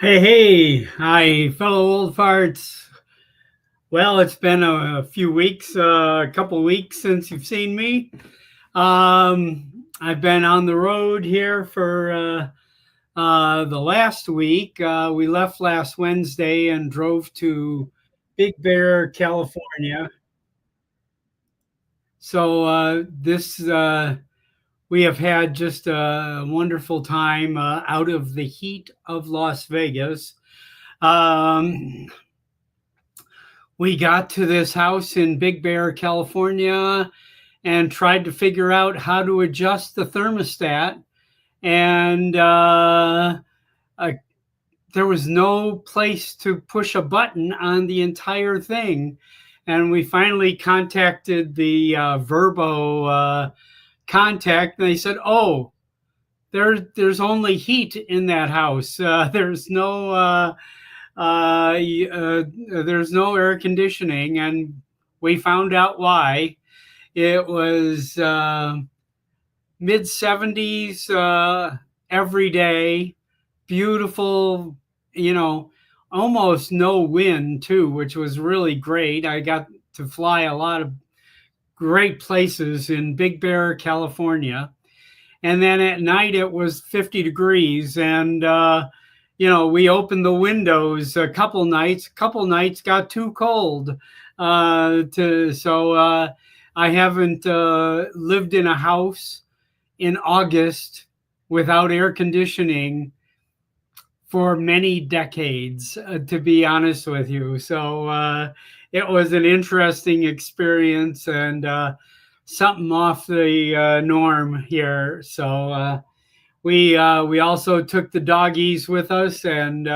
Hi, fellow old farts. Well, it's been a few weeks, a couple weeks since you've seen me. I've been on the road here for the last week. We left last Wednesday and drove to Big Bear, California. So we have had just a wonderful time out of the heat of Las Vegas. Um, we got to this house in Big Bear, California, and tried to figure out how to adjust the thermostat. And uh, there was no place to push a button on the entire thing. And we finally contacted the Verbo contact, and they said, "Oh, there's only heat in that house. There's no air conditioning." And we found out why. It was mid 70s every day, beautiful, you know, almost no wind too, which was really great. I got to fly a lot of great places in Big Bear, California. And then at night it was 50 degrees. And, we opened the windows a couple nights got too cold. I haven't lived in a house in August without air conditioning for many decades, to be honest with you. So it was an interesting experience and something off the norm here. So we also took the doggies with us, and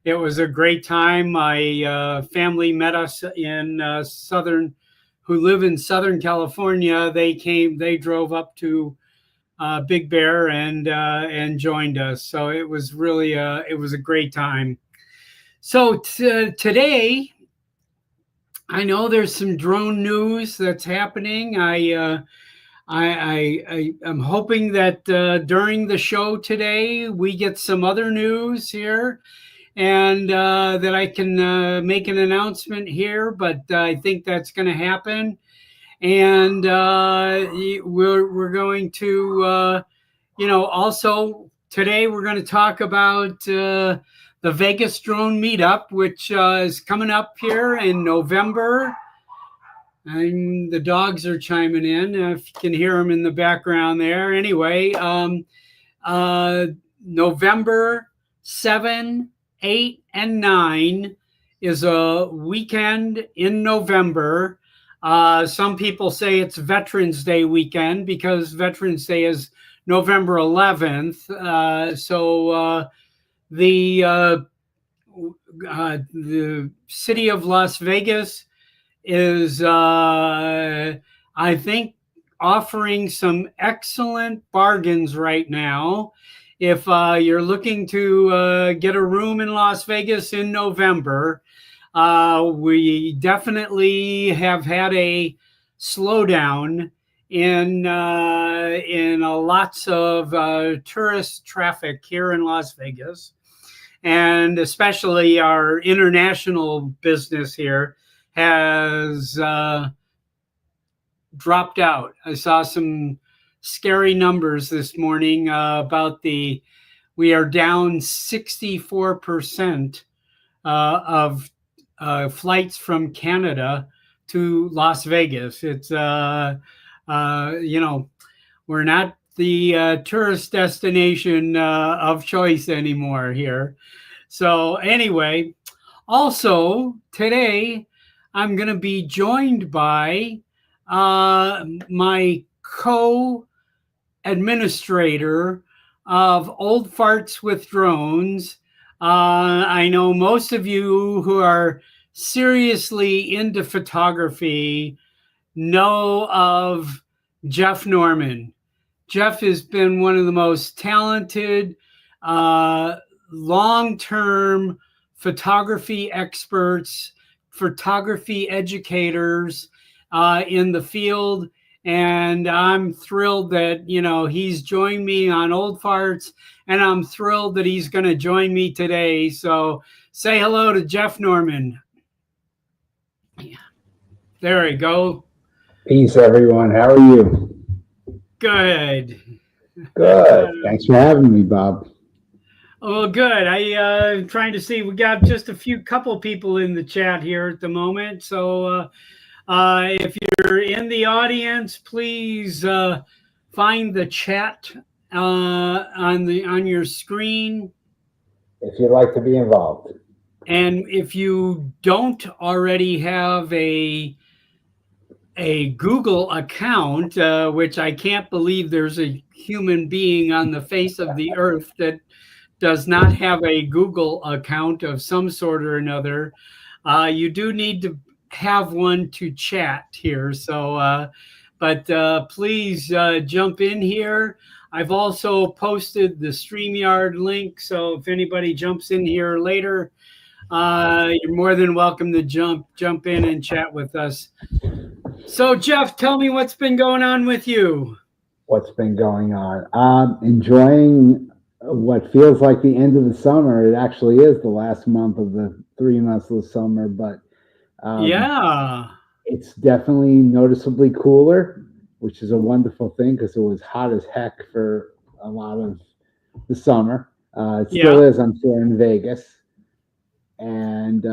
it was a great time. My family met us in who live in Southern California. They drove up to Big Bear and joined us. So it was really it was a great time. So today, I know there's some drone news that's happening. I'm hoping that during the show today we get some other news here, and that I can make an announcement here. But I think that's going to happen, and we're going to also today we're going to talk about the Vegas Drone Meetup, which is coming up here in November. And the dogs are chiming in, if you can hear them in the background there. Anyway, November 7, 8, and 9 is a weekend in November. Some people say it's Veterans Day weekend because Veterans Day is November 11th. The city of Las Vegas is, I think, offering some excellent bargains right now. If you're looking to get a room in Las Vegas in November, we definitely have had a slowdown in lots of tourist traffic here in Las Vegas, and especially our international business here has dropped out. I saw some scary numbers this morning about we are down 64% of flights from Canada to Las Vegas. It's, we're not the tourist destination of choice anymore here. So anyway, also today, I'm going to be joined by my co-administrator of Old Farts with Drones. I know most of you who are seriously into photography know of Jeff Norman. Jeff has been one of the most talented, long-term photography experts, photography educators in the field. and I'm thrilled that he's joined me on Old Farts, and I'm thrilled that he's going to join me today. So say hello to Jeff Norman. There we go. Peace, everyone. How are you? Good. Good. Thanks for having me, Bob. Oh, good. I'm trying to see. We got just a couple people in the chat here at the moment. So if you're in the audience, please find the chat on your screen. If you'd like to be involved. And if you don't already have a Google account, which I can't believe there's a human being on the face of the earth that does not have a Google account of some sort or another, you do need to have one to chat here. So, but please jump in here. I've also posted the StreamYard link. So if anybody jumps in here later, you're more than welcome to jump in and chat with us. So Jeff, tell me what's been going on with you. What's been going on? Enjoying what feels like the end of the summer. It actually is the last month of the 3 months of the summer, but yeah, it's definitely noticeably cooler, which is a wonderful thing because it was hot as heck for a lot of the summer. It still is, I'm sure, in Vegas. And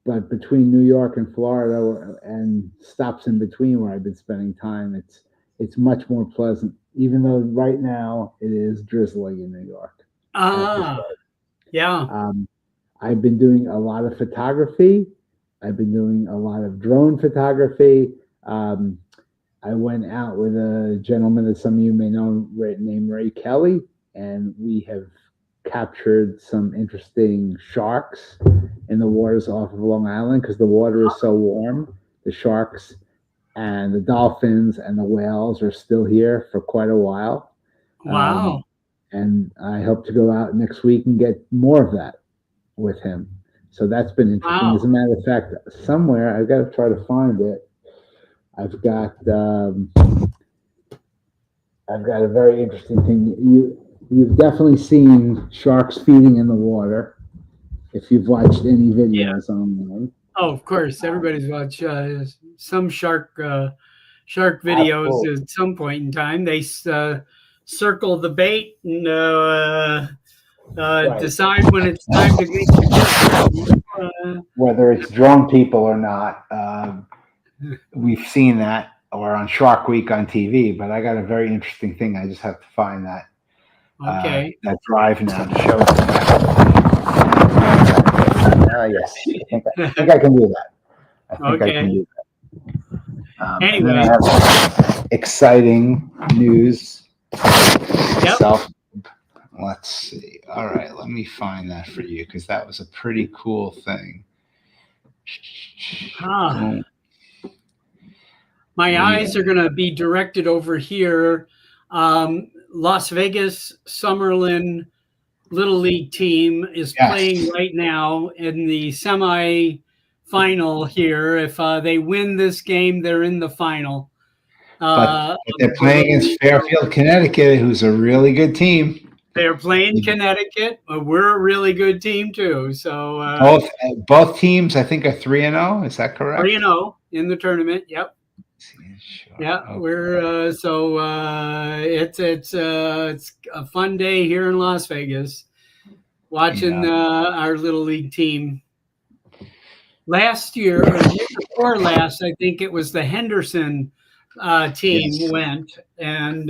but between New York and Florida and stops in between where I've been spending time, it's much more pleasant, even though right now it is drizzling in New York. Yeah. I've been doing a lot of photography. I've been doing a lot of drone photography. I went out with a gentleman that some of you may know named Ray Kelly, and we have captured some interesting sharks in the waters off of Long Island because the water is so warm. The sharks and the dolphins and the whales are still here for quite a while. Wow. And I hope to go out next week and get more of that with him. So that's been interesting. Wow. As a matter of fact, somewhere I've got to try to find it. I've got a very interesting thing. You've definitely seen sharks feeding in the water if you've watched any videos online. Oh, of course, everybody's watched some shark videos. Absolutely. At some point in time. They circle the bait and right. Decide when it's time to get whether it's drone people or not. We've seen that, or on Shark Week on TV. But I got a very interesting thing. I just have to find that. Okay. That drive now to show. Yes, I think I can do that. I think I can do that. Anyway, and then I have exciting news. Yep. Let's see. All right, let me find that for you because that was a pretty cool thing. My eyes are going to be directed over here. Las Vegas Summerlin Little League team is playing right now in the semi-final here. If they win this game, they're in the final. But they're playing against Fairfield, Connecticut, who's a really good team. They're playing Connecticut. We're a really good team too. So both teams, I think, are 3-0. Is that correct? 3-0 in the tournament. Yep. Sure. Yeah, okay. We're it's a fun day here in Las Vegas, watching our little league team. Last year, or the year before last, I think it was the Henderson team went and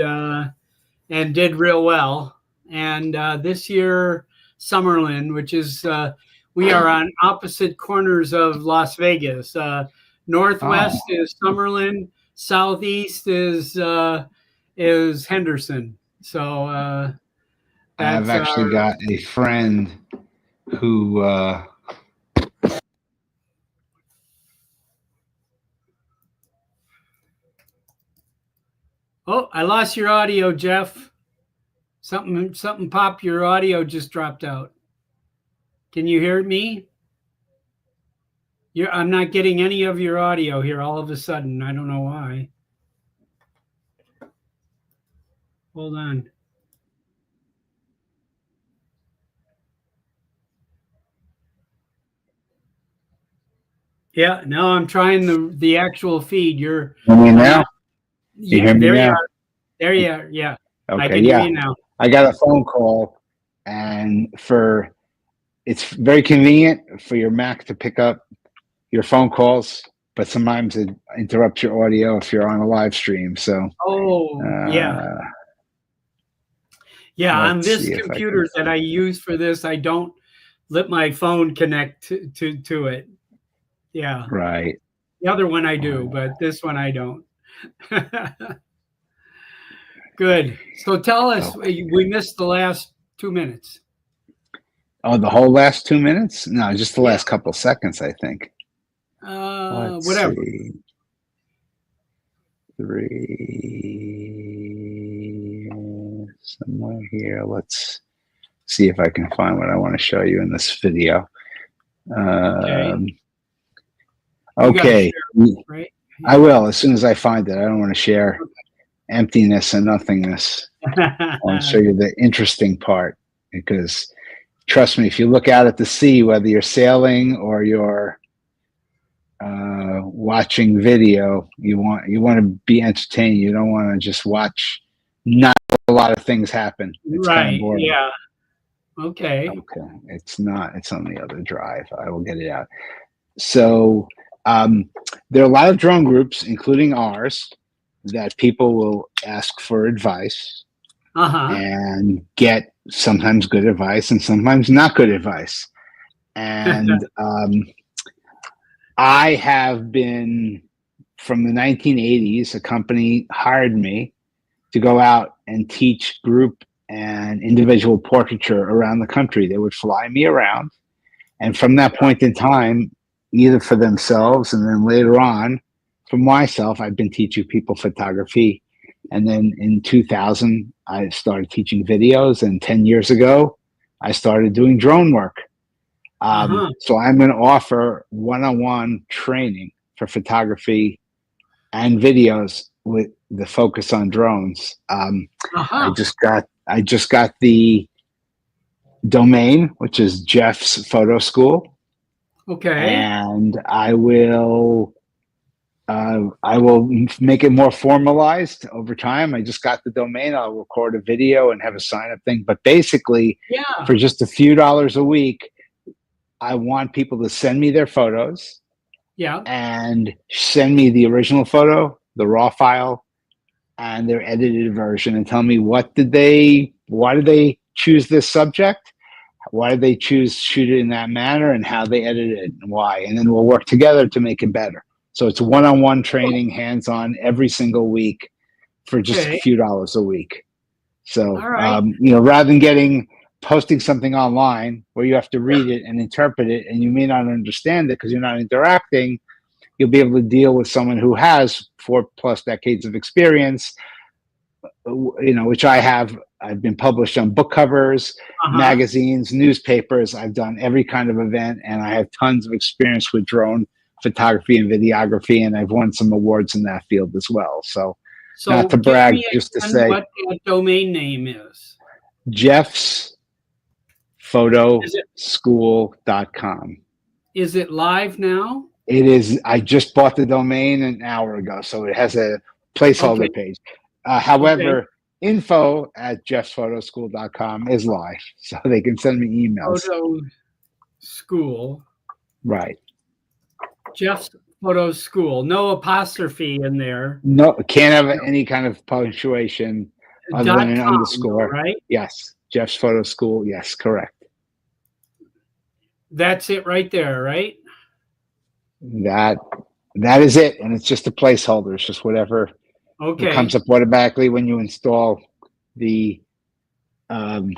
did real well. And this year, Summerlin, which is we are on opposite corners of Las Vegas. Northwest is Summerlin. Southeast is Henderson. So I've actually got a friend who oh, I lost your audio, Jeff. Something popped. Your audio just dropped out. Can you hear me? I'm not getting any of your audio here all of a sudden. I don't know why. Hold on. Yeah, no, I'm trying the actual feed. You're Hear me I'm now? not. You hear me There you now? are. There you are. Yeah, I Okay, can hear yeah. you now. I got a phone call, and it's very convenient for your Mac to pick up your phone calls, but sometimes it interrupts your audio if you're on a live stream. So Oh, yeah. uh, Yeah, on let's this see if I can computer that I use for this, I don't let my phone connect to it. Yeah. right. The other one I do, but this one I don't. Good. So tell us, Oh, we missed the last 2 minutes. oh, the whole last 2 minutes? No, just the Yeah. last couple seconds, I think. Let's Whatever. see. 3 somewhere here. Let's see if I can find what I want to show you in this video. Okay. Um, You got to okay, share, right? I Yeah. will as soon as I find it. I don't want to share emptiness and nothingness. I want to show you the interesting part, because trust me, if you look out at the sea, whether you're sailing or you're watching video, you want to be entertained. You don't want to just watch not a lot of things happen. It's kind of Right. boring. Yeah. Okay. Okay, it's not. It's on the other drive. I will get it out. So there are a lot of drone groups, including ours, that people will ask for advice Uh-huh. and get sometimes good advice and sometimes not good advice. And I have been, from the 1980s, a company hired me to go out and teach group and individual portraiture around the country. They would fly me around. And from that point in time, either for themselves and then later on for myself, I've been teaching people photography. And then in 2000, I started teaching videos. And 10 years ago, I started doing drone work. Uh-huh. So I'm going to offer one-on-one training for photography and videos with the focus on drones. I Uh-huh. just got the domain, which is Jeff's Photo School, Okay. and I will make it more formalized over time. I just got the domain. I'll record a video and have a sign up thing. But basically, Yeah. for just a few dollars a week, I want people to send me their photos Yeah. and send me the original photo, the raw file, and their edited version, and tell me why did they choose this subject? Why did they choose shoot it in that manner, and how they edited it and why? And then we'll work together to make it better. So it's one-on-one training, hands-on, every single week for just a Okay. few dollars a week. So All right. rather than posting something online where you have to read it and interpret it, and you may not understand it because you're not interacting, you'll be able to deal with someone who has 4+ decades of experience, which I have. I've been published on book covers, Uh-huh. magazines, newspapers. I've done every kind of event, and I have tons of experience with drone photography and videography, and I've won some awards in that field as well. So, So not to give brag, me just to again say, what that domain name is. Jeff's Is it photoschool.com. is it live now? It is. I just bought the domain an hour ago, so it has a Okay. placeholder page. Okay. However, info@jeffsphotoSchool.com is live, so they can send me emails. Photo School. Right. Jeff's Photo School. No apostrophe in there. No, can't have any kind of punctuation other than an .com though, underscore. right? Yes. Jeff's Photo School. Yes, correct. That's it right there, right? That is it, and it's just a placeholder. It's just whatever it comes Okay. up automatically when you install the um,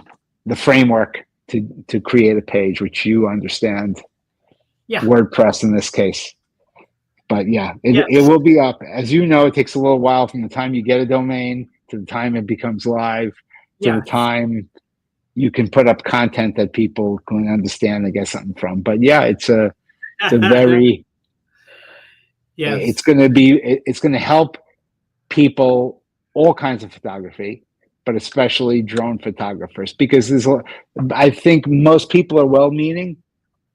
the framework to create a page, which you understand, Yeah. WordPress in this case. But yeah, it Yes. will be up. As you know, it takes a little while from the time you get a domain to the time it becomes live to the Yes. time you can put up content that people can understand and get something from. But yeah, it's a very Yes. it's going to help people, all kinds of photography. but especially drone photographers, because I think most people are well-meaning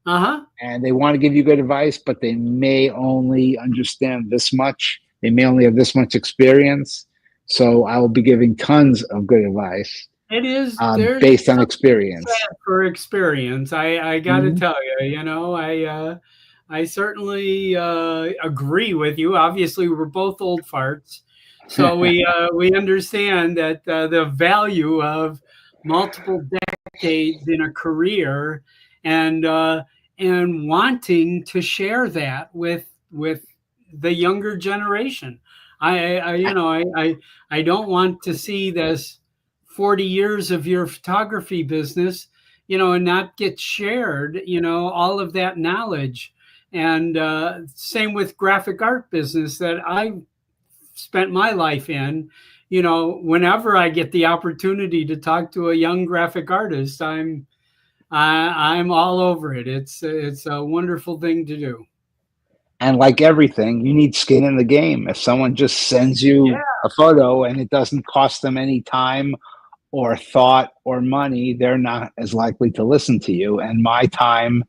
and they want to give you good advice, but they may only understand this much. They may only have this much experience. So I will be giving tons of good advice It is. There's based on something experience. sad for experience. I got to Mhm. tell you, I certainly agree with you. Obviously, we're both old farts, so we understand that the value of multiple decades in a career, and and wanting to share that with the younger generation. I don't want to see this 40 years of your photography business, and not get shared, all of that knowledge. And same with graphic art business that I spent my life in. Whenever I get the opportunity to talk to a young graphic artist, I'm all over it. It's a wonderful thing to do. And like everything, you need skin in the game. If someone just sends you Yeah. a photo and it doesn't cost them any time or thought or money, they're not as likely to listen to you. And my time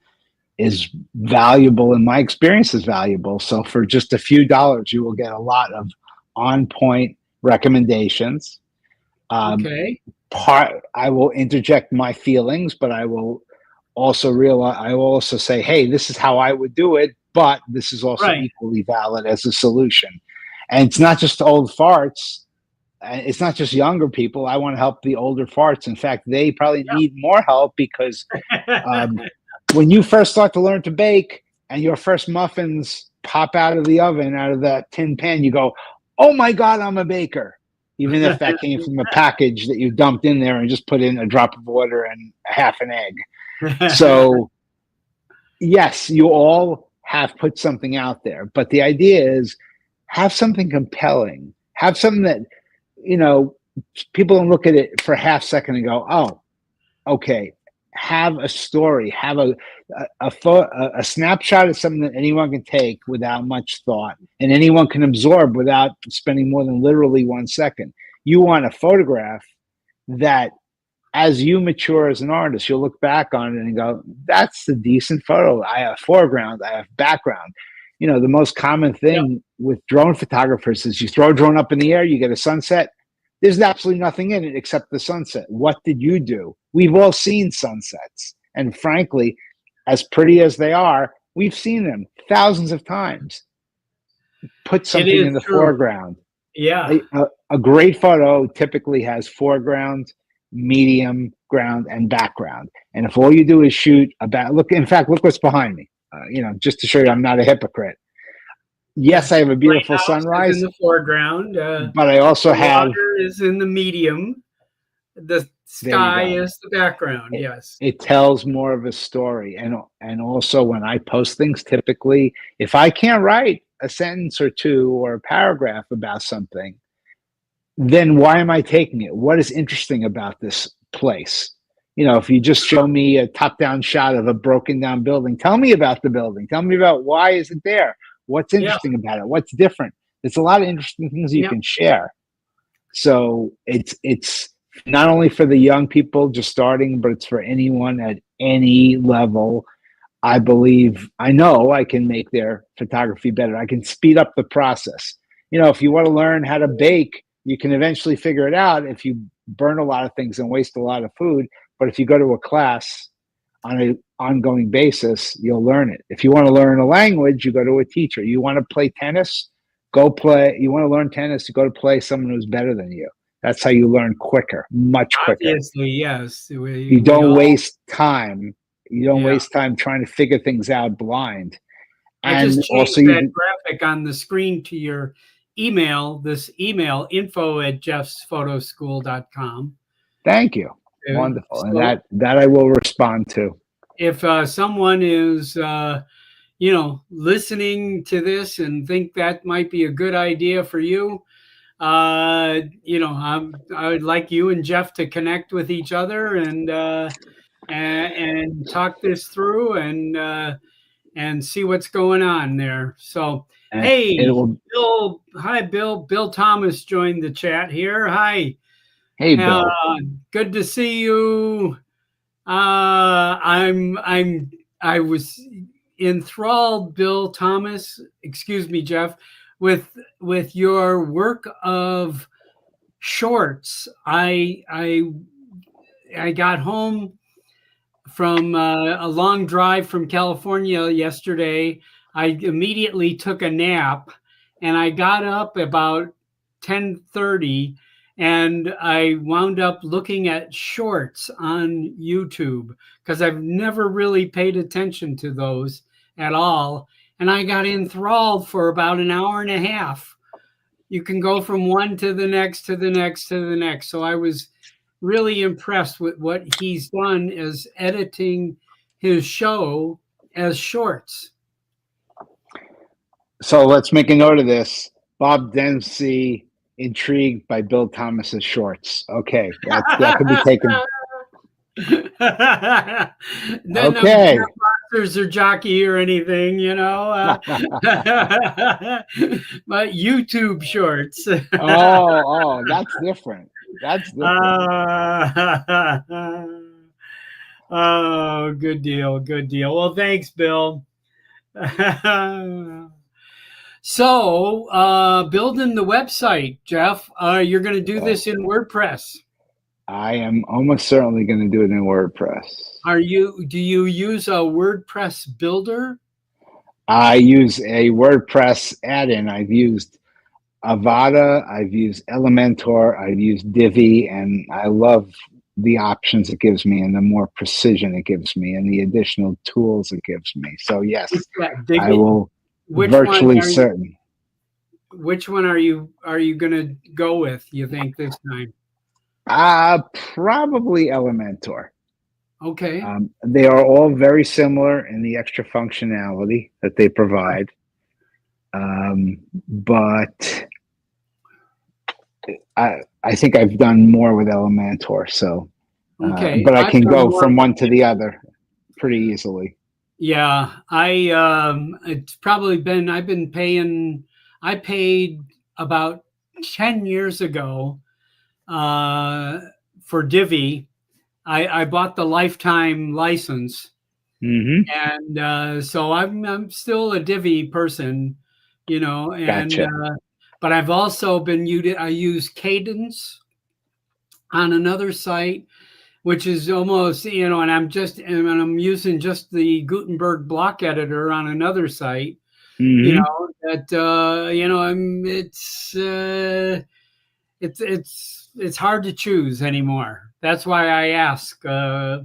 is valuable and my experience is valuable. So for just a few dollars, you will get a lot of on point recommendations. Okay. I will interject my feelings, but I will also say, hey, this is how I would do it, but this is also Right. equally valid as a solution. And it's not just old farts. It's not just younger people. I want to help the older farts. In fact, they probably need more help because um, when you first start to learn to bake and your first muffins pop out of the oven, out of that tin pan, you go, oh my God, I'm a baker. Even if that came from a package that you dumped in there and just put in a drop of water and a half an egg. So, yes, you all have put something out there, but the idea is have something compelling, have something that, you know, people don't look at it for a half second and go, oh, okay, have a story, have a snapshot of something that anyone can take without much thought and anyone can absorb without spending more than literally 1 second. You want a photograph that, as you mature as an artist, you'll look back on it and go, that's a decent photo. I have foreground, I have background. You know, the most common Yep. thing with drone photographers is you throw a drone up in the air, you get a sunset. There's absolutely nothing in it except the sunset. What did you do? We've all seen sunsets. And frankly, as pretty as they are, we've seen them thousands of times. Put It something is in the true. foreground. Yeah. A great photo typically has foreground, medium ground, and background. And if all you do is shoot about, look, in fact, look what's behind me. Just to show you, I'm not a hypocrite. Yes, I have a beautiful Lighthouse is in sunrise, the foreground. but I also The have. water is in the medium. The There you sky go. is the background. It, Yes. it tells more of a story, and also when I post things, typically, if I can't write a sentence or two or a paragraph about something, then why am I taking it? What is interesting about this place? If you just show me a top-down shot of a broken down building, tell me about the building. Tell me about why is it there? What's Yeah. interesting about it? What's different? There's a lot of interesting things you Yeah. can share. So it's not only for the young people just starting, but it's for anyone at any level. I know I can make their photography better. I can speed up the process. If you want to learn how to bake, you can eventually figure it out if you burn a lot of things and waste a lot of food. But if you go to a class on an ongoing basis, you'll learn it. If you want to learn a language, you go to a teacher. You want to play tennis, go play. You want to learn tennis, you go to play someone who's better than you. That's how you learn quicker, much quicker. Obviously, yes. You We don't all. waste time. You don't Yeah. waste time trying to figure things out blind. I just And also, changed that graphic on the screen to your email. This email info@jeffsphotoschool.com. thank you. Wonderful. And So that I will respond to. if someone is listening to this and think that might be a good idea for you, I would like you and Jeff to connect with each other and talk this through and see what's going on there. So, And it hey, will. Bill, hi, Bill. Bill Thomas joined the chat here. Hi. Hey, Uh, Bill. Good to see you. I was enthralled, Bill Thomas. Excuse me, Jeff, with your work of shorts. I got home from a long drive from California yesterday. I immediately took a nap, and I got up about 10:30, and I wound up looking at shorts on YouTube because I've never really paid attention to those at all. And I got enthralled for about an hour and a half. You can go from one to the next to the next to the next. So I was really impressed with what he's done as editing his show as shorts. So let's make a note of this. Bob Dempsey intrigued by Bill Thomas's shorts. Okay, that could be taken. Then Okay. no boxers or jockey or anything, you know. But YouTube shorts. Oh, that's different. That's different. Oh, good deal. Good deal. Well, thanks, Bill. So, building the website, Jeff, you're going to do this in WordPress. I am almost certainly going to do it in WordPress. Do you use a WordPress builder? I use a WordPress add-in. I've used Avada, I've used Elementor, I've used Divi, and I love the options it gives me and the more precision it gives me and the additional tools it gives me. So yes, I will virtually certain. Which one are you going to go with, you think, this time? Probably Elementor. Okay. They are all very similar in the extra functionality that they provide. But I think I've done more with Elementor, so okay. But I can go from one to the other pretty easily. Yeah, it's probably been I paid about 10 years ago for Divi. I bought the lifetime license. And so I'm still a Divi person, you know, and Gotcha. But I've also I use Cadence on another site, which is almost, you know, and I'm using just the Gutenberg block editor on another site, you know, that you know, it's hard to choose anymore. That's why I ask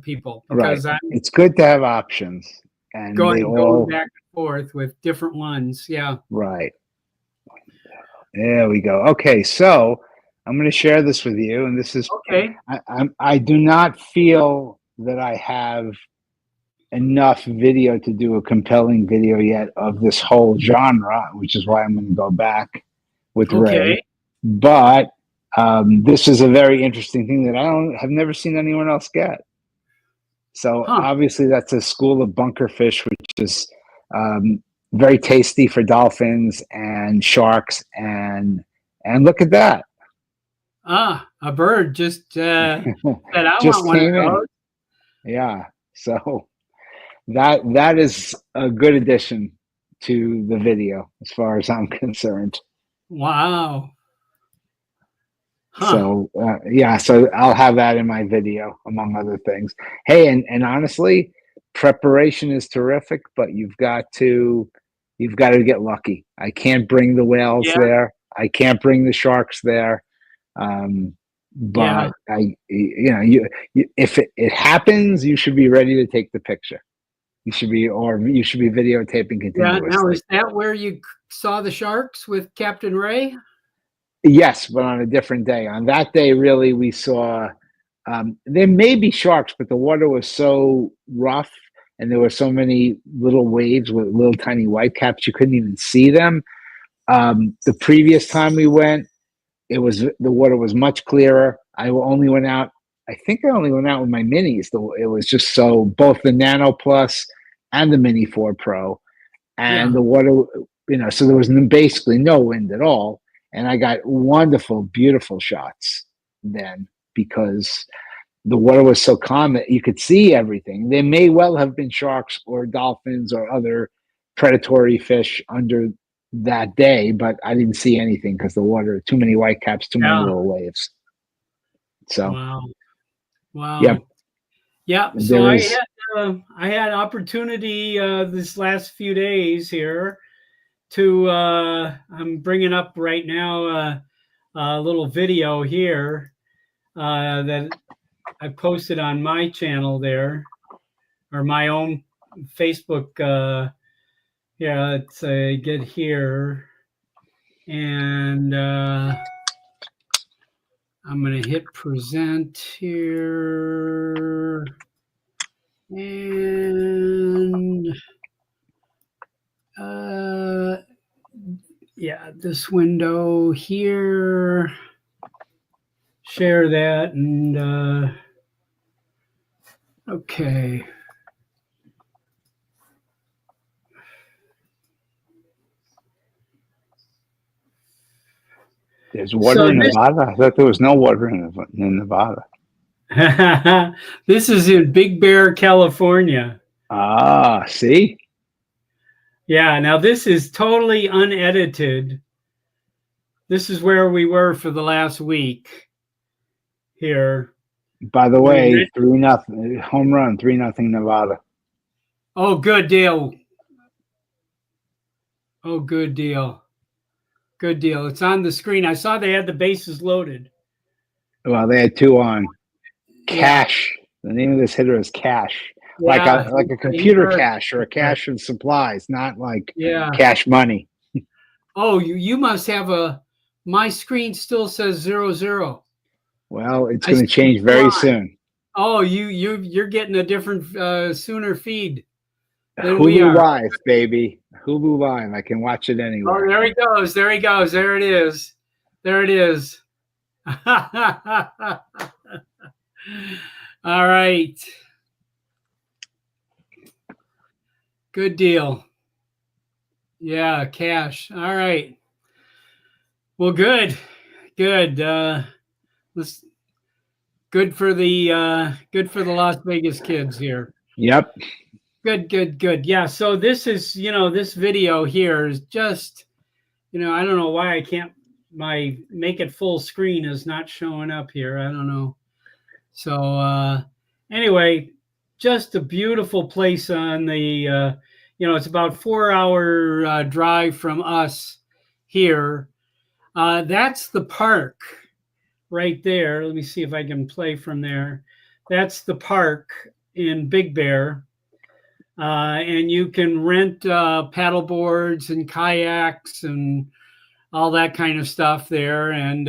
people, because right. It's good to have options, and going back and forth with different ones. Yeah. Right. There we go. Okay, so I'm going to share this with you, and this is okay. I do not feel that I have enough video to do a compelling video yet of this whole genre, which is why I'm going to go back with Ray. But this is a very interesting thing that I have never seen anyone else get. So obviously that's a school of bunkerfish, which is very tasty for dolphins and sharks, and look at that. A bird just said, I just want came one of those. in. Yeah, so that is a good addition to the video as far as I'm concerned. Wow. So yeah, so I'll have that in my video, among other things. Hey, and honestly, preparation is terrific, but you've got to get lucky. I can't bring the whales there. I can't bring the sharks there. But if it happens, you should be ready to take the picture. You should be videotaping continuously. Yeah. Now, is that where you saw the sharks with Captain Ray? Yes, but on a different day. On that day, really, we saw there may be sharks, but the water was so rough and there were so many little waves with little tiny whitecaps, you couldn't even see them. The previous time we went, the water was much clearer. I only went out with my minis. It was just so, both the Nano Plus and the Mini 4 Pro, and the water, so there was basically no wind at all. And I got wonderful, beautiful shots then. because the water was so calm that you could see everything. There may well have been sharks or dolphins or other predatory fish under that day, but I didn't see anything because the water, too many whitecaps, too many Yeah. little waves. So, Wow. Wow. yep, Yeah. So there is. I had opportunity this last few days here to I'm bringing up right now a little video here that I posted on my channel there, or my own Facebook. Yeah, let's get here, and I'm going to hit present here, and yeah, this window here, share that, and okay. There's water in Nevada. I thought there was no water in Nevada. This is in Big Bear, California. Ah, see? Yeah, now this is totally unedited. This is where we were for the last week here. By the way, 3-0 home run, 3-0 Nevada. Oh, good deal. Oh, good deal. Good deal. It's on the screen. I saw they had the bases loaded. Well, they had 2 on. Cash. Yeah. The name of this hitter is Cash. Yeah. Like a computer cache or a cache of supplies, not like cash money. Oh, you must have my screen still says 0-0. Well, it's going to change very soon. Oh, you're getting a different Sooner feed than Hulu we are. Live, baby. Hulu Live. I can watch it anywhere. Oh, there he goes. There he goes. There it is. There it is. All right. Good deal. Yeah, cash. All right. Well, good. Good. Good for the Las Vegas kids here. Yep. Good. Yeah. So this is, this video here is just, I don't know why I can't, my make it full screen is not showing up here. I don't know. So anyway, just a beautiful place on the, it's about 4-hour drive from us here. That's the park right there. Let me see if I can play from there. That's the park in Big Bear. And you can rent paddle boards and kayaks and all that kind of stuff there. And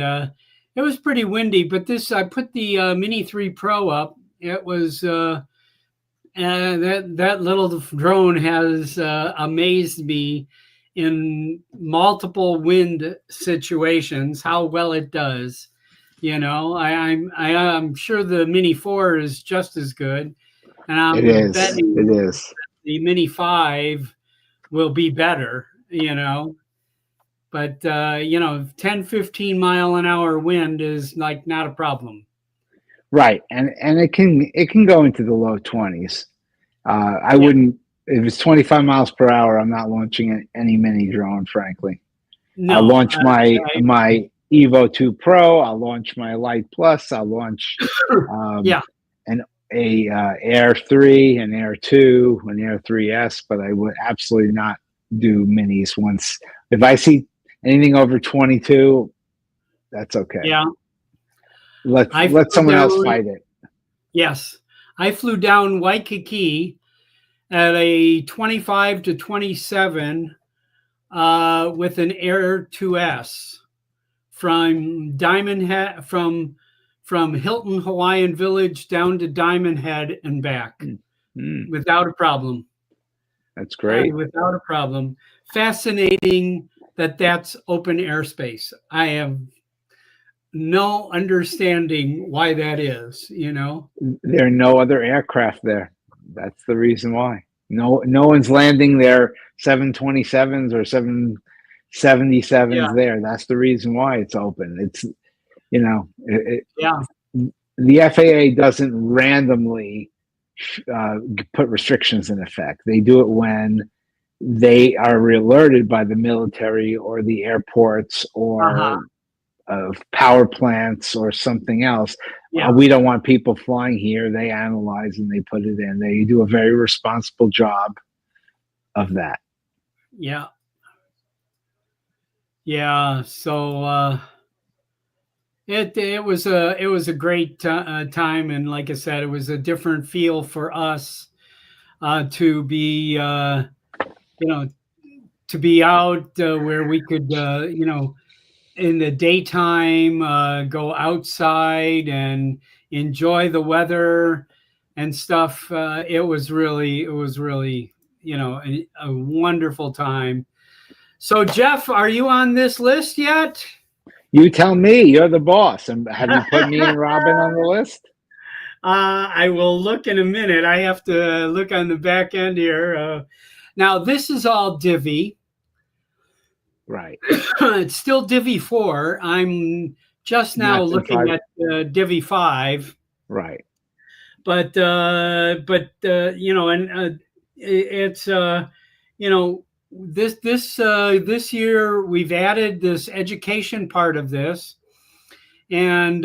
it was pretty windy, but I put the Mini 3 Pro up. It was that little drone has amazed me in multiple wind situations, how well it does. I'm sure the Mini 4 is just as good. And I'm betting it is. The Mini 5 will be better, But 10, 15 mile an hour wind is like not a problem. Right. And it can go into the low 20s. I wouldn't, if it's 25 miles per hour, I'm not launching any mini drone, frankly. No, I'll launch my Evo 2 Pro, I'll launch my Lite Plus, I'll launch an Air 3, an Air 2, an Air 3S, but I would absolutely not do minis once. If I see anything over 22, that's okay. Yeah. Let someone else fight it. Yes. I flew down Waikiki at a 25 to 27 with an Air 2S from Diamond Head, from Hilton Hawaiian Village down to Diamond Head and back without a problem. That's great. Without a problem. Fascinating that's open airspace. I have no understanding why that is, There are no other aircraft there. That's the reason why. No one's landing their 727s or 777s there. That's the reason why it's open. It's, the FAA doesn't randomly put restrictions in effect. They do it when they are alerted by the military or the airports Uh-huh. or power plants or something else. Yeah. We don't want people flying here. They analyze and they put it in. They do a very responsible job of that. Yeah. Yeah. So it was a great time, and like I said, it was a different feel for us to be to be out where we could in the daytime go outside and enjoy the weather and stuff. It was really a wonderful time. So Jeff, are you on this list yet? You tell me. You're the boss. And have you put me and Robin on the list? I will look in a minute. I have to look on the back end here. Now this is all Divi. Right. It's still Divi 4. I'm just now Not looking five. at Divi 5. Right. But it's this year we've added this education part of this, and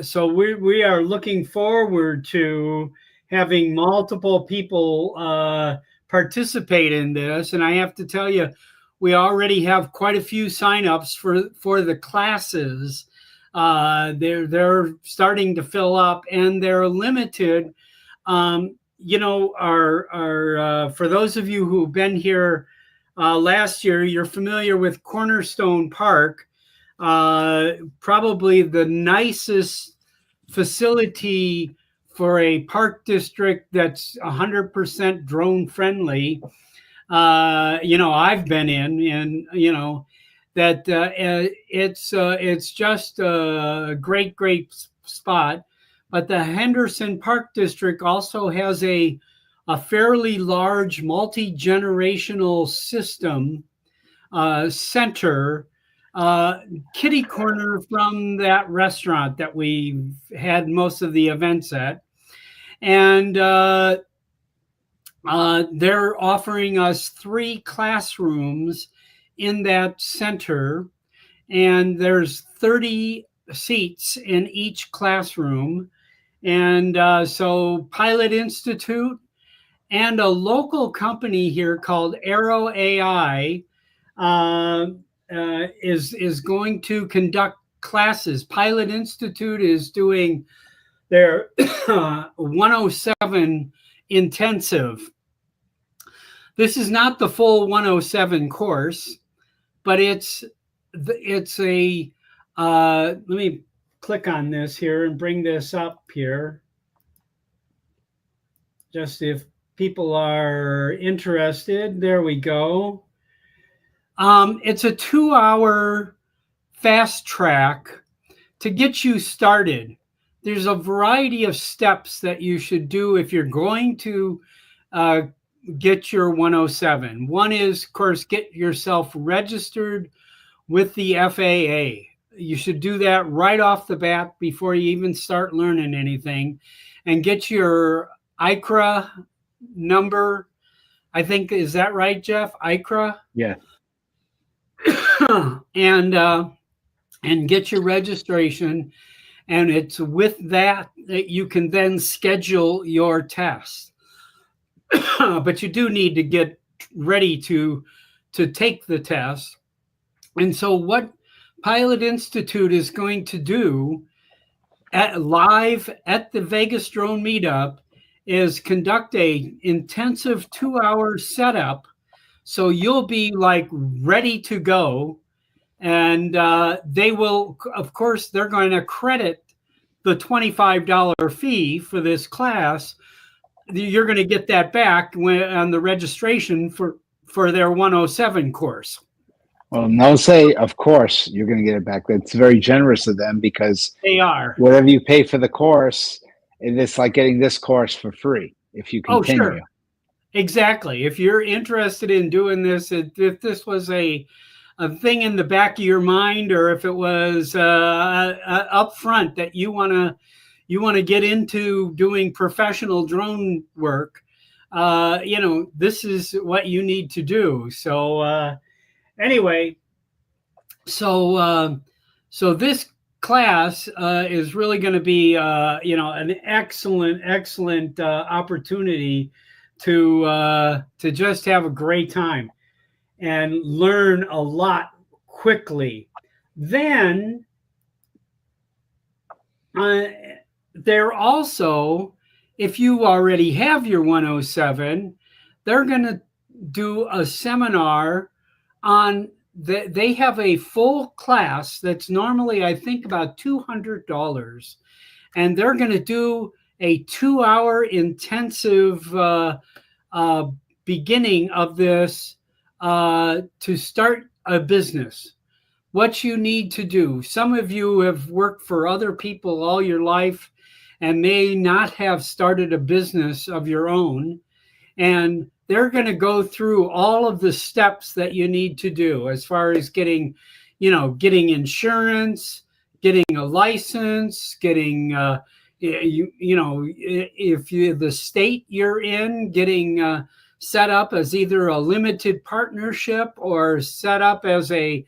so we are looking forward to having multiple people participate in this. And I have to tell you, we already have quite a few signups for the classes. They're starting to fill up, and they're limited. For those of you who've been here last year, you're familiar with Cornerstone Park, probably the nicest facility for a park district that's 100% drone friendly. I've been in, and that it's just a great spot. But the Henderson Park District also has a fairly large multi-generational system center, kitty corner from that restaurant that we had most of the events at. And they're offering us 3 classrooms in that center, and there's 30 seats in each classroom. And so Pilot Institute and a local company here called Arrow AI is going to conduct classes. Pilot Institute is doing their 107 intensive. This is not the full 107 course, but it's a let me click on this here and bring this up here, just if people are interested. There we go. It's a 2-hour fast track to get you started. There's a variety of steps that you should do if you're going to get your 107. One is, of course, get yourself registered with the FAA. You should do that right off the bat before you even start learning anything, and get your ICRA number. I think, is that right, Jeff? ICRA? Yeah. and get your registration. And it's with that you can then schedule your test. But you do need to get ready to take the test. And so what Pilot Institute is going to do live at the Vegas Drone Meetup is conduct a intensive 2-hour setup. So you'll be like ready to go. And they will, of course, they're going to credit the $25 fee for this class. You're going to get that back on the registration for their 107 course. Well, no, say, of course, you're going to get it back. That's very generous of them, because they are. Whatever you pay for the course, it's like getting this course for free if you continue. Oh, sure. Exactly. If you're interested in doing this, if this was a thing in the back of your mind, or if it was up front that you want to, you want to get into doing professional drone work, this is what you need to do. So anyway, so so this class is really going to be an excellent opportunity to just have a great time and learn a lot quickly. Then they're also, if you already have your 107, they're going to do a seminar on they have a full class that's normally, I think, about $200, and they're going to do a 2-hour intensive beginning of this to start a business. What you need to do. Some of you have worked for other people all your life and may not have started a business of your own. And they're going to go through all of the steps that you need to do as far as getting insurance, getting a license, getting, if you the state you're in, getting set up as either a limited partnership or set up as a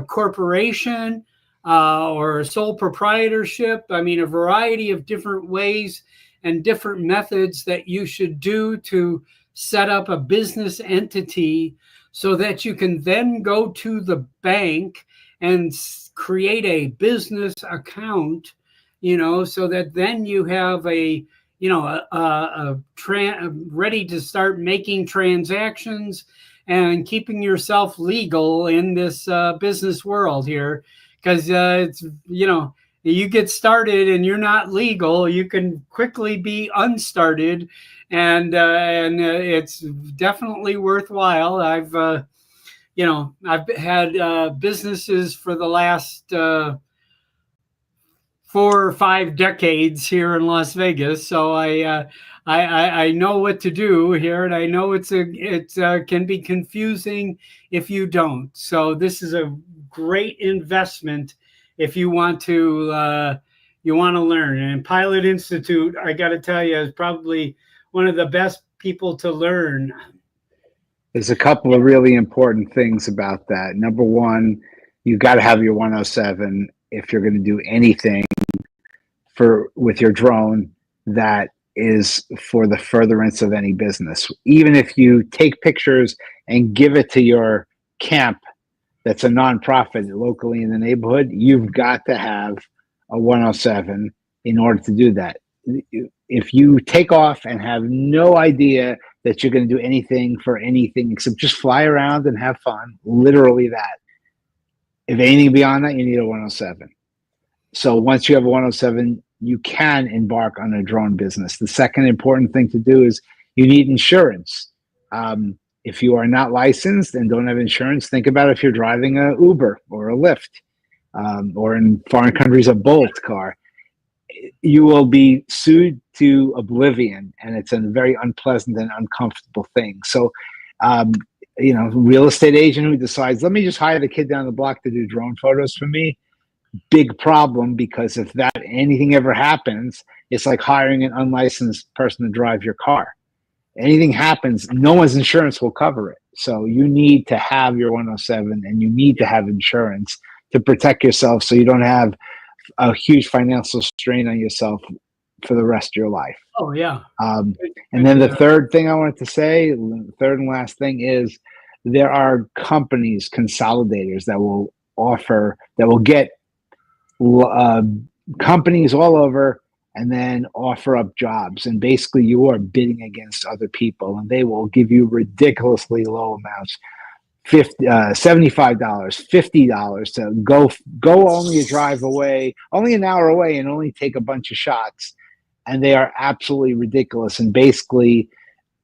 corporation or a sole proprietorship. I mean, a variety of different ways and different methods that you should do to set up a business entity so that you can then go to the bank and create a business account, so that then you have ready to start making transactions and keeping yourself legal in this business world here. Because it's, you get started and you're not legal, you can quickly be unstarted, and it's definitely worthwhile. I've had businesses for the last 4 or 5 decades here in Las Vegas, so I know what to do here, and I know it can be confusing if you don't. So this is a great investment if you want to learn. And Pilot Institute, I got to tell you, is probably one of the best people to learn. There's a couple of really important things about that. Number one, you got to have your 107 if you're going to do anything with your drone that is for the furtherance of any business. Even if you take pictures and give it to your camp that's a nonprofit locally in the neighborhood, you've got to have a 107 in order to do that. If you take off and have no idea that you're going to do anything for anything except just fly around and have fun, literally that. If anything beyond that, you need a 107. So once you have a 107, you can embark on a drone business. The second important thing to do is you need insurance. If you are not licensed and don't have insurance, think about if you're driving a Uber or a Lyft, or in foreign countries, a Bolt car. You will be sued to oblivion, and it's a very unpleasant and uncomfortable thing. So, real estate agent who decides, let me just hire the kid down the block to do drone photos for me, big problem, because if anything ever happens, it's like hiring an unlicensed person to drive your car. Anything happens, no one's insurance will cover it. So you need to have your 107 and you need to have insurance to protect yourself so you don't have a huge financial strain on yourself for the rest of your life. Oh, yeah. And then the third thing I wanted to say, the third and last thing is there are companies, consolidators that will get companies all over and then offer up jobs. And basically you are bidding against other people and they will give you ridiculously low amounts, $75, $50 to go only a drive away, only an hour away, and only take a bunch of shots. And they are absolutely ridiculous. And basically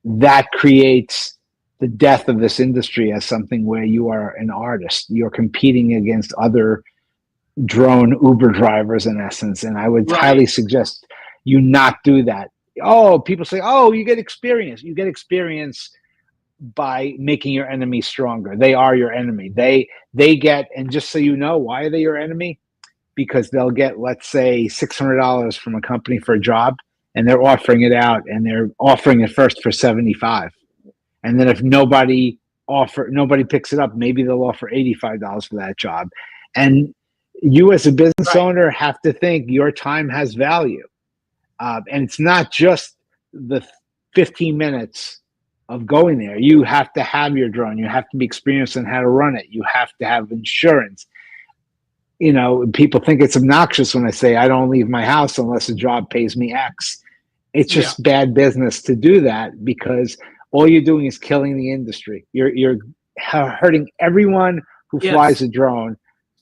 that creates the death of this industry as something where you are an artist. You're competing against other drone Uber drivers in essence. And I would highly suggest you not do that. Oh, people say, oh, you get experience. You get experience by making your enemy stronger. They are your enemy. They get, and just so you know, why are they your enemy? because they'll get, let's say, $600 from a company for a job, and they're offering it out, and they're offering it first for 75. And then if nobody picks it up, maybe they'll offer $85 for that job. And you as a business owner have to think your time has value. And it's not just the 15 minutes of going there. You have to have your drone. You have to be experienced in how to run it. You have to have insurance. You know, people think it's obnoxious when I say I don't leave my house unless a job pays me X. It's just bad business to do that, because all you're doing is killing the industry. You're hurting everyone who flies a drone.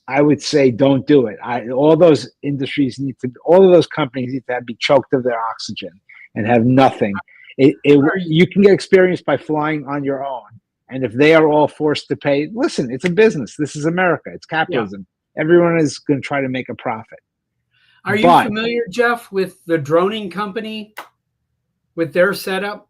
I would say don't do it. All those industries all of those companies need to be choked of their oxygen and have nothing. You can get experience by flying on your own. And if they are all forced to pay, listen, it's a business. This is America. It's capitalism. Everyone is going to try to make a profit. Are you familiar, Jeff, with the droning company, with their setup?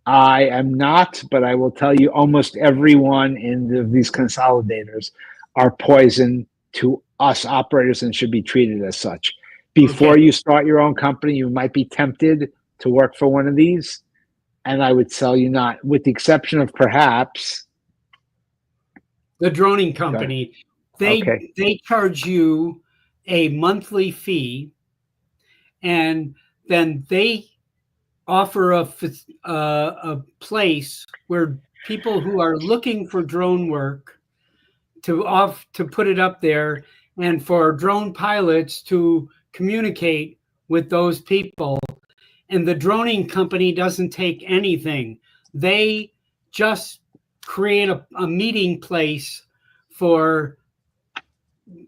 I am not, but I will tell you almost everyone in these consolidators are poison to us operators and should be treated as such. Before you start your own company, you might be tempted to work for one of these, and I would tell you not, with the exception of perhaps the droning company. They charge you a monthly fee, and then they offer a place where people who are looking for drone work to put it up there, and for drone pilots to communicate with those people. And the droning company doesn't take anything. They just create a meeting place for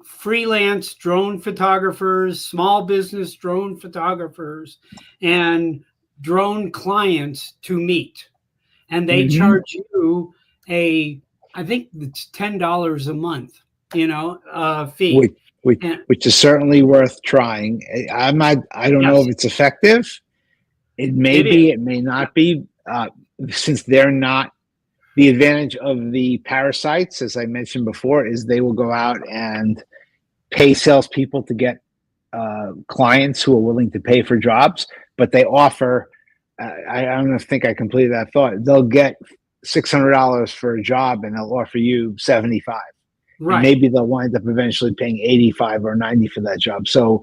freelance drone photographers, small business drone photographers, and drone clients to meet. And they charge you I think it's $10 a month, fee. Which is certainly worth trying. I don't know if it's effective. It may be, it may not be, since they're not. The advantage of the parasites, as I mentioned before, is they will go out and pay salespeople to get clients who are willing to pay for jobs, but they offer, I don't think I completed that thought, they'll get $600 for a job and they'll offer you 75. Right. And maybe they'll wind up eventually paying 85 or 90 for that job. So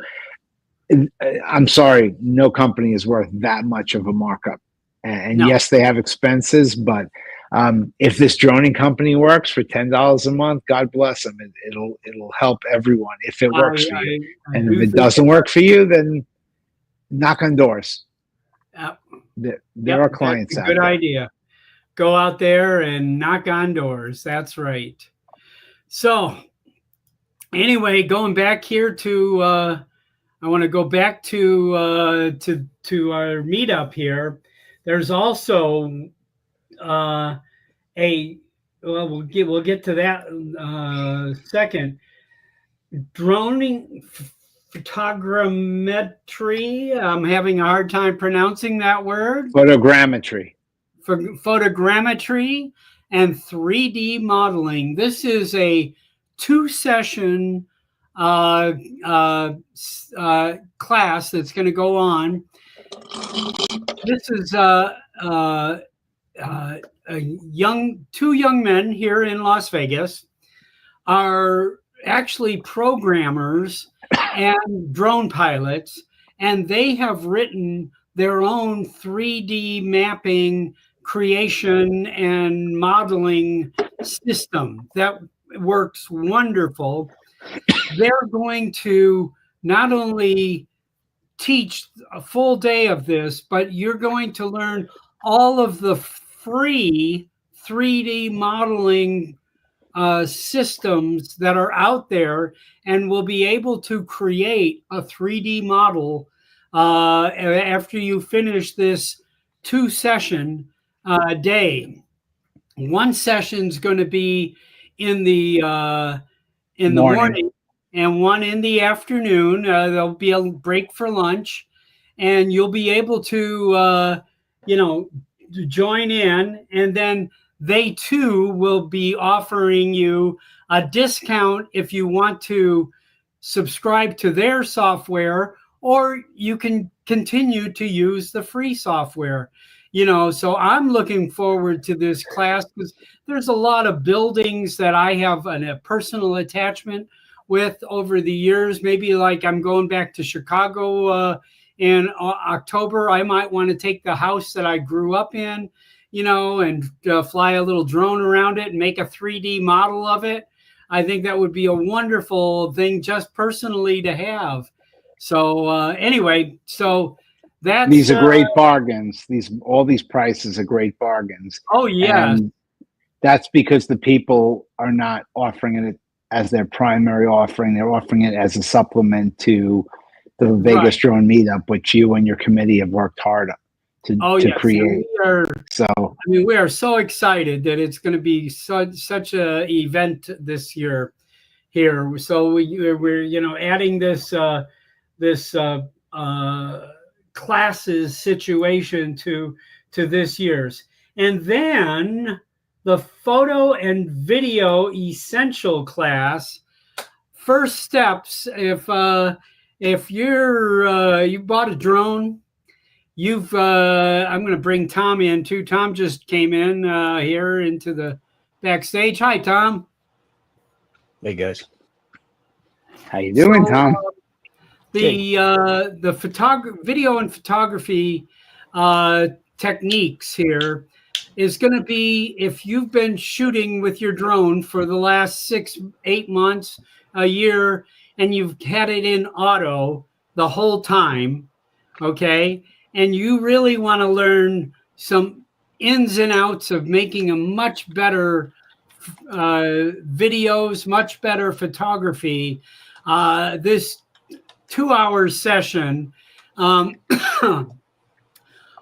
I'm sorry, no company is worth that much of a markup. And yes, they have expenses, but if this droning company works for $10 a month, God bless them. It'll help everyone if it works for you. And if it doesn't work for you, then knock on doors. There are clients out there. Good idea. Go out there and knock on doors. That's right. So anyway, going back here to I want to go back to our meetup here. There's also we'll get to that second. Droning photogrammetry. I'm having a hard time pronouncing that word. Photogrammetry. For photogrammetry and 3D modeling. This is a 2-session class that's going to go on. This is two young men here in Las Vegas are actually programmers and drone pilots, and they have written their own 3D mapping, creation, and modeling system that works wonderful. They're going to not only teach a full day of this, but you're going to learn all of the free 3D modeling systems that are out there, and will be able to create a 3D model after you finish this 2-session day. One session is going to be in the morning, and one in the afternoon. There'll be a break for lunch, and you'll be able to join in, and then they too will be offering you a discount if you want to subscribe to their software, or you can continue to use the free software. So I'm looking forward to this class because there's a lot of buildings that I have a personal attachment with over the years. Maybe like I'm going back to Chicago in October. I might want to take the house that I grew up in, and fly a little drone around it and make a 3D model of it. I think that would be a wonderful thing just personally to have. So anyway, so that's these are great bargains. All these prices are great bargains. Oh yeah. And that's because the people are not offering it as their primary offering. They're offering it as a supplement to the Vegas Drone Meetup, which you and your committee have worked hard to create. We are so excited that it's going to be such a event this year here. So we're adding this classes situation to this year's, and then the photo and video essential class. First steps. If you bought a drone, I'm going to bring Tom in too. Tom just came in here into the backstage. Hi, Tom. Hey guys. How you doing, Tom? The video and photography techniques here is going to be, if you've been shooting with your drone for the last 6-8 months, a year, and you've had it in auto the whole time, okay, and you really want to learn some ins and outs of making a much better videos, much better photography, this 2-hour session,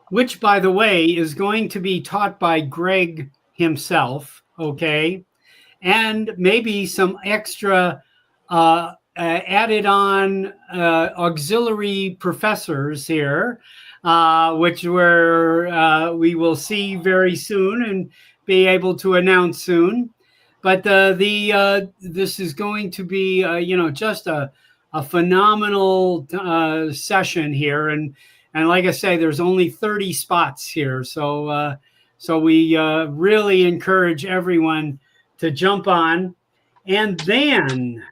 which, by the way, is going to be taught by Greg himself, okay, and maybe some extra added on auxiliary professors here, which we will see very soon and be able to announce soon. But this is going to be just a phenomenal session here, and like I say, there's only 30 spots here, so we really encourage everyone to jump on, and then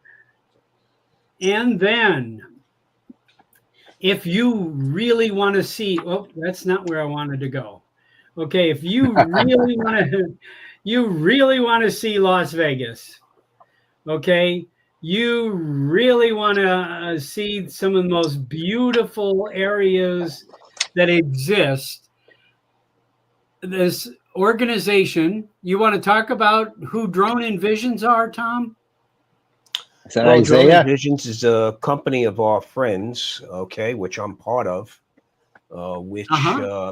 if you really want to see, that's not where I wanted to go. Okay, if you really want to see Las Vegas, okay, you really want to see some of the most beautiful areas that exist. This organization, you want to talk about who Drone Envisions are, Tom? Is that Isaiah? Drone Envisions is a company of our friends, okay, which I'm part of, which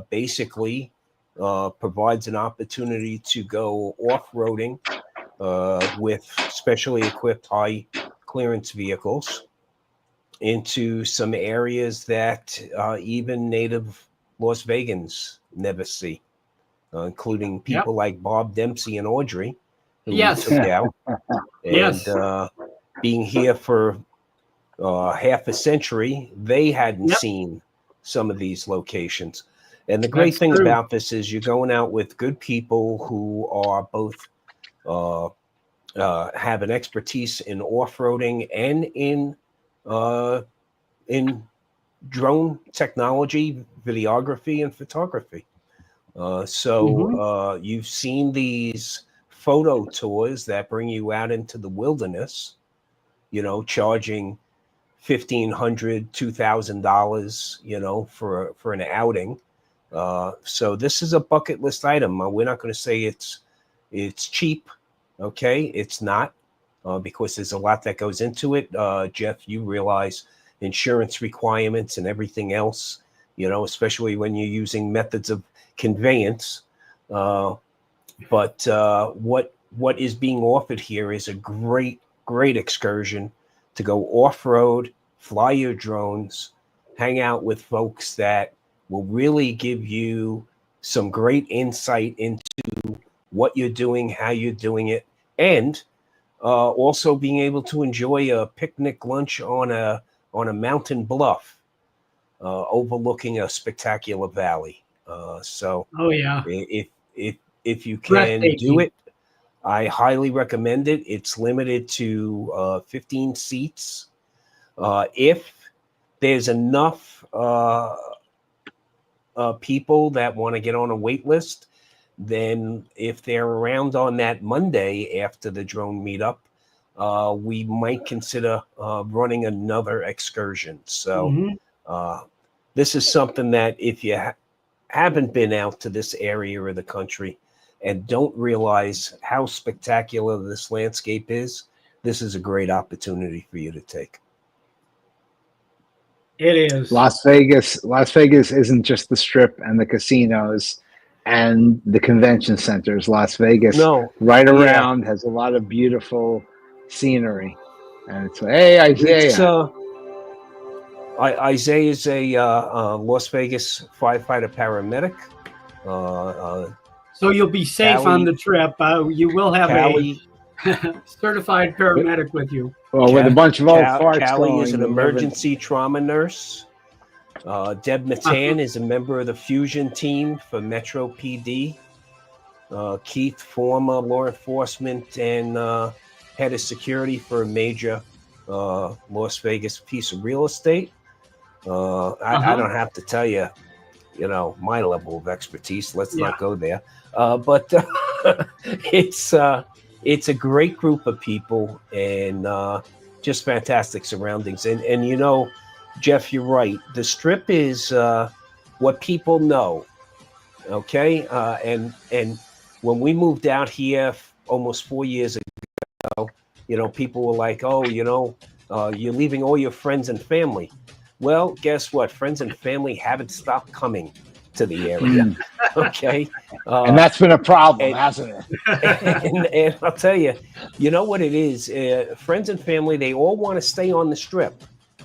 basically provides an opportunity to go off-roading with specially equipped high clearance vehicles into some areas that even native Las Vegans never see, including people like Bob Dempsey and Audrey, who we took out. And being here for half a century, they hadn't seen some of these locations. And the great thing about this is you're going out with good people who are both have an expertise in off-roading and in drone technology, videography, and photography. You've seen these photo tours that bring you out into the wilderness, charging $1,500, $2,000, for an outing. So this is a bucket list item. We're not going to say it's cheap. Okay, it's not, because there's a lot that goes into it. Jeff, you realize insurance requirements and everything else, especially when you're using methods of conveyance. But what is being offered here is a great excursion to go off-road, fly your drones, hang out with folks that will really give you some great insight into what you're doing, how you're doing it, and Also being able to enjoy a picnic lunch on a mountain bluff overlooking a spectacular valley. So Oh yeah, if you can do breathtaking. it, I highly recommend it. It's limited to 15 seats. If there's enough people that want to get on a wait list, then if they're around on that Monday after the drone meetup, we might consider running another excursion. So Hmm. this is something that if you haven't been out to this area of the country and don't realize how spectacular this landscape is, this is a great opportunity for you to take. It is. Las Vegas isn't just the strip and the casinos and the convention centers. Las Vegas, No, right yeah, around, has a lot of beautiful scenery. And it's, hey, it's Isaiah. Isaiah is a Las Vegas firefighter paramedic. So you'll be safe on the trip. You will have Callie, a certified paramedic with you. Well, with a bunch of old farts Callie going, is an you'll never- emergency trauma nurse. Deb Matan is a member of the fusion team for Metro PD. Keith, former law enforcement and head of security for a major Las Vegas piece of real estate. I don't have to tell you, my level of expertise. Let's not go there. But it's a great group of people and just fantastic surroundings. And Jeff, you're right. The Strip is what people know. Okay, and when we moved out here almost 4 years ago, people were like, "Oh, you're leaving all your friends and family." Well, guess what? Friends and family haven't stopped coming to the area. Okay, and that's been a problem, hasn't it? And I'll tell you, you know what it is? Friends and family, they all want to stay on the Strip,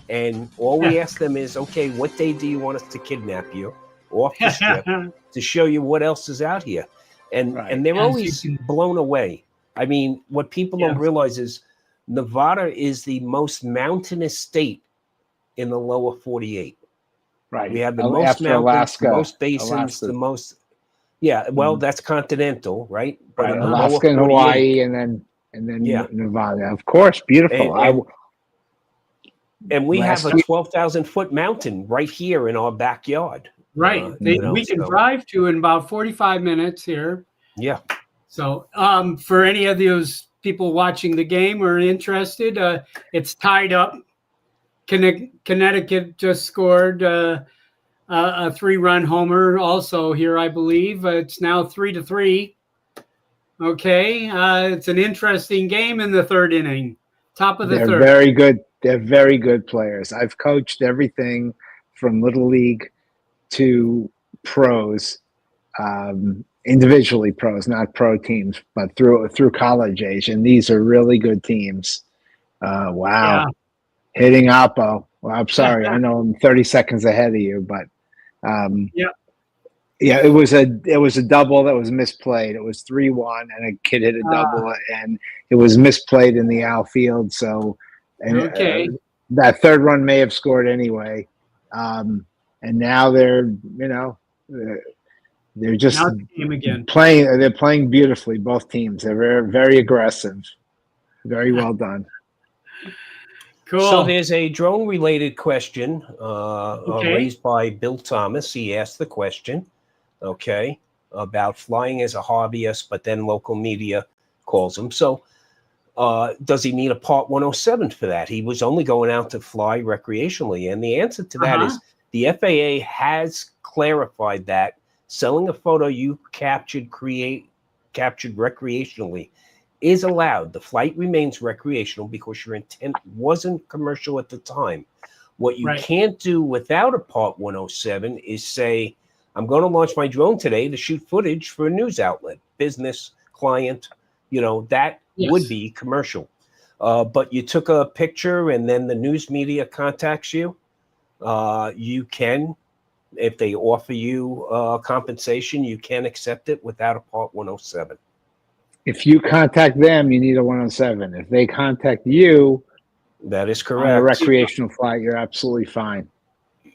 and all we ask them is, "Okay, what day do you want us to kidnap you off the Strip to show you what else is out here?" And they're always blown away. I mean, what people don't realize is Nevada is the most mountainous state in the lower 48. Right. We have the most after mountains, Alaska, the most basins, Alaska. the most. Yeah, well, that's continental, right? But in the Alaska and lower 48, Hawaii, and then Nevada. Of course, beautiful. And we have a 12,000-foot mountain right here in our backyard. Right. We can drive to in about 45 minutes here. Yeah. So for any of those people watching the game or interested, it's tied up. Connecticut just scored a 3-run homer also here, I believe. It's now 3-3. Okay. It's an interesting game in the third inning. Top of the third. Very good. They're very good players. I've coached everything from Little League to pros, individually pros, not pro teams, but through college age. And these are really good teams. Wow. Yeah. Hitting Oppo. Well, I'm sorry. I know I'm 30 seconds ahead of you, but yeah, it was a double that was misplayed. It was 3-1, and a kid hit a double, and it was misplayed in the outfield. So, that third run may have scored anyway. And now they're just playing. They're playing beautifully. Both teams. They're very, very aggressive. Very well done. Cool. So there's a drone-related question raised by Bill Thomas. He asked the question, about flying as a hobbyist, but then local media calls him. So does he need a Part 107 for that? He was only going out to fly recreationally. And the answer to that is the FAA has clarified that selling a photo you captured recreationally is allowed. The flight remains recreational because your intent wasn't commercial at the time. What you can't do without a Part 107 is say, I'm going to launch my drone today to shoot footage for a news outlet, business, client, that would be commercial. But you took a picture and then the news media contacts you. You can, if they offer you compensation, you can accept it without a Part 107. If you contact them, you need a 107. If they contact you That is on a correct. recreational flight, you're absolutely fine.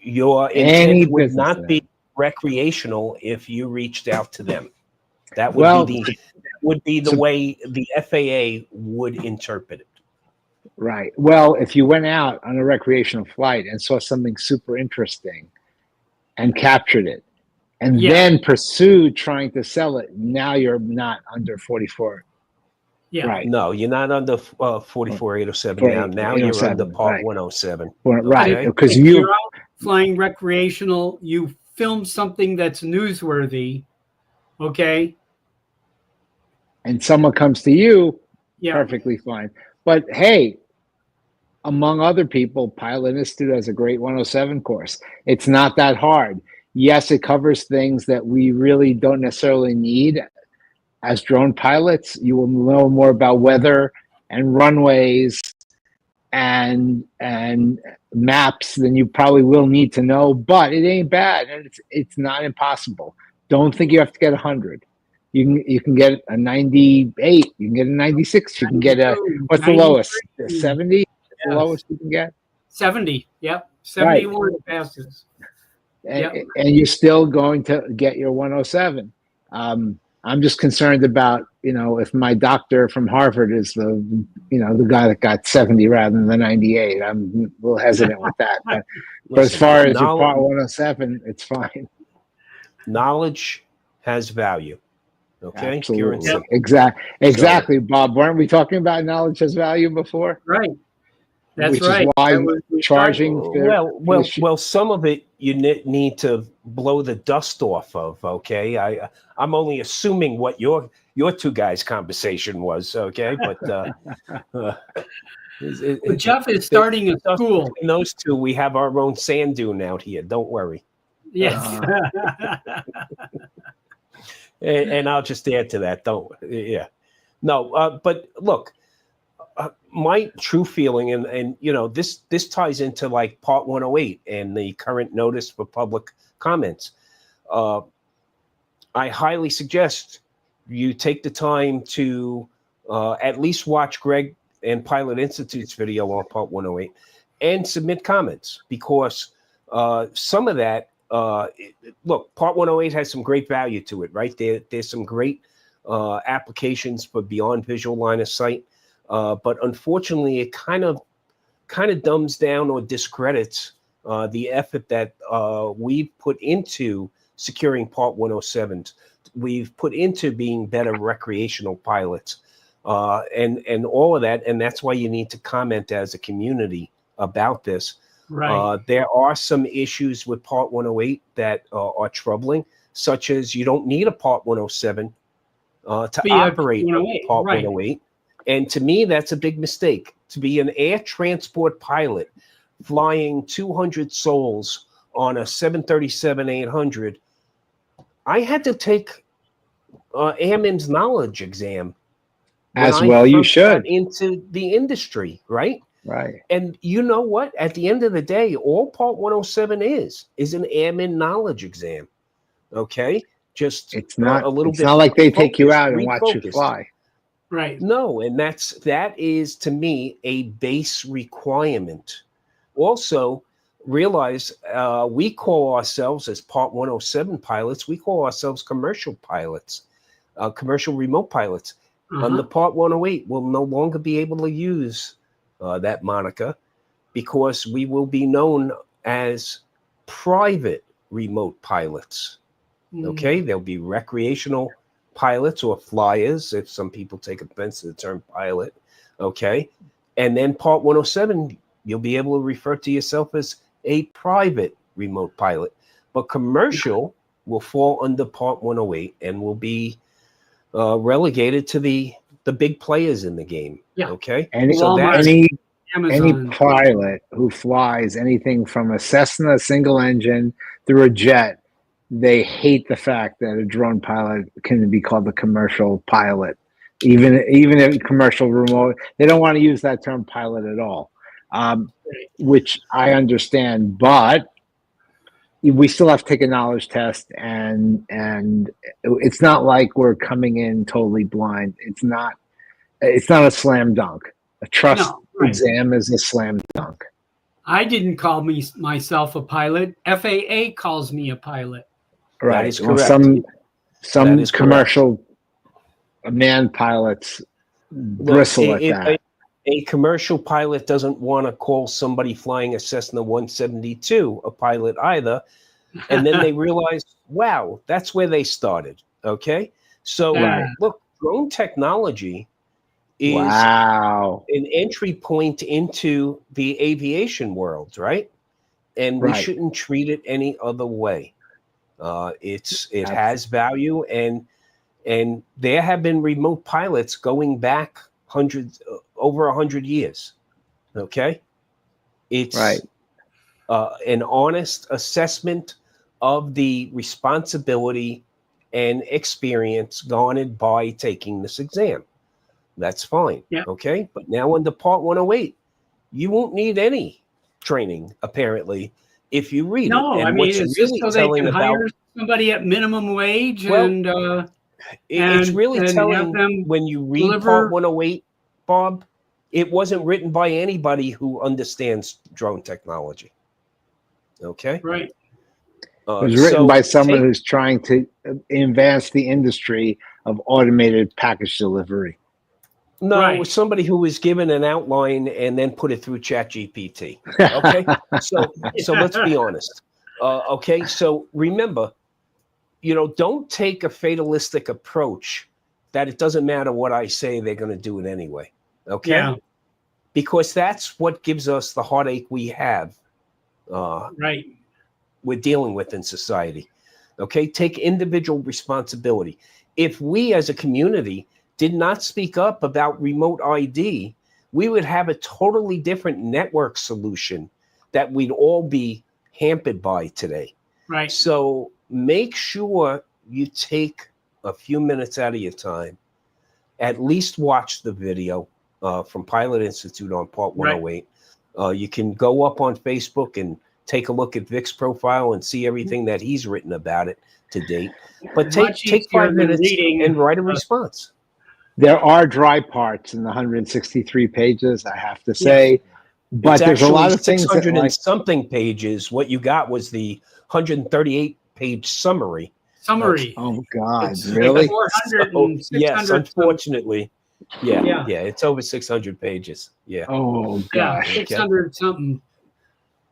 Your Any intent would business not then. be recreational if you reached out to them. That would Well, be the way the FAA would interpret it. right. Well, if you went out on a recreational flight and saw something super interesting and captured it, and Yeah. then pursued trying to sell it, now you're not under 44. Yeah. Right. No, you're not under 44807 now. Now you're 807, under Part right. 107. Right. Okay? Because If you you're out flying recreational, you film something that's newsworthy, okay? and someone comes to you, Yeah. perfectly fine. But hey, among other people, Pilot Institute has a great 107 course. It's not that hard. Yes, it covers things that we really don't necessarily need as drone pilots. You will know more about weather and runways and maps than you probably will need to know, but it ain't bad, and it's not impossible. Don't think you have to get 100. You can get a 98. You can get a 96. You can get a, what's the lowest? 70. The lowest you can get. 70. Yep. Right. 71 passes. And you're still going to get your 107. I'm just concerned about, if my doctor from Harvard is the guy that got 70 rather than the 98. I'm a little hesitant with that. But as far as your Part 107, it's fine. Knowledge has value. Okay. Absolutely. Exactly, Bob. Weren't we talking about knowledge has value before? Right. That's Which right. is why charging. Well, some of it you need to blow the dust off of. Okay, I'm only assuming what your two guys' conversation was. Okay, but Jeff is starting a school. In those two, we have our own sand dune out here. Don't worry. Yes. And I'll just add to that. But look. My true feeling, and this ties into like Part 108 and the current notice for public comments. I highly suggest you take the time to at least watch Greg and Pilot Institute's video on Part 108 and submit comments, because some of that, look, Part 108 has some great value to it, right? There's some great applications for beyond visual line of sight. But unfortunately, it kind of dumbs down or discredits the effort that we've put into securing Part 107s. We've put into being better recreational pilots, and all of that. And that's why you need to comment as a community about this. Right. There are some issues with Part 108 that are troubling, such as you don't need a Part 107 to operate Part 108. And to me, that's a big mistake. To be an air transport pilot flying 200 souls on a 737-800, I had to take Airman's knowledge exam. As well, you should. Into the industry, right? Right. And you know what? At the end of the day, all Part 107 is an Airman knowledge exam. Okay? Just it's not a little bit. It's not like they take you out and watch you fly. Right. No, and that is to me a base requirement. Also, realize we call ourselves, as Part 107 pilots, we call ourselves commercial pilots, commercial remote pilots. Under Part 108, we'll no longer be able to use that moniker, because we will be known as private remote pilots. Okay, there'll be recreational pilots or flyers, if some people take offense to the term pilot. Okay, and then Part 107, you'll be able to refer to yourself as a private remote pilot. But commercial will fall under Part 108 and will be relegated to the big players in the game. Yeah. Okay. Any pilot who flies anything from a Cessna single engine through a jet, they hate the fact that a drone pilot can be called a commercial pilot. Even if commercial remote, they don't want to use that term pilot at all, which I understand. But we still have to take a knowledge test, and it's not like we're coming in totally blind. It's not a slam dunk. A trust No, right. exam is a slam dunk. I didn't call myself a pilot. FAA calls me a pilot. Right. That is Well, correct. some is commercial manned pilots bristle at that. A commercial pilot doesn't want to call somebody flying a Cessna 172 a pilot either. And then they realize, wow, that's where they started. Okay. So look, drone technology is an entry point into the aviation world, right? And we shouldn't treat it any other way. It has value, and there have been remote pilots going back over 100 years. Okay, it's an honest assessment of the responsibility and experience garnered by taking this exam. That's fine. Yeah. Okay, but now under Part 108, you won't need any training apparently if you read it. No, I mean, it's really just so they can hire somebody at minimum wage, and it's really telling when you read Part 108, Bob, it wasn't written by anybody who understands drone technology. Okay? Right. It was written by someone who's trying to advance the industry of automated package delivery. No, it was somebody who was given an outline and then put it through ChatGPT. Okay? So let's be honest. Okay? So remember, don't take a fatalistic approach that it doesn't matter what I say, they're going to do it anyway. Okay? Yeah. Because that's what gives us the heartache we have. We're dealing with in society. Okay? Take individual responsibility. If we as a community did not speak up about remote ID, we would have a totally different network solution that we'd all be hampered by today. Right. So make sure you take a few minutes out of your time, at least watch the video from Pilot Institute on Part 108. You can go up on Facebook and take a look at Vic's profile and see everything that he's written about it to date. But take 5 minutes and write a response. There are dry parts in the 163 pages, I have to say, but there's a lot of things 600 and something pages. What you got was the 138-page summary. Oh God, really? Yes, unfortunately. Yeah, it's over 600 pages. Yeah. Oh God. 600 something.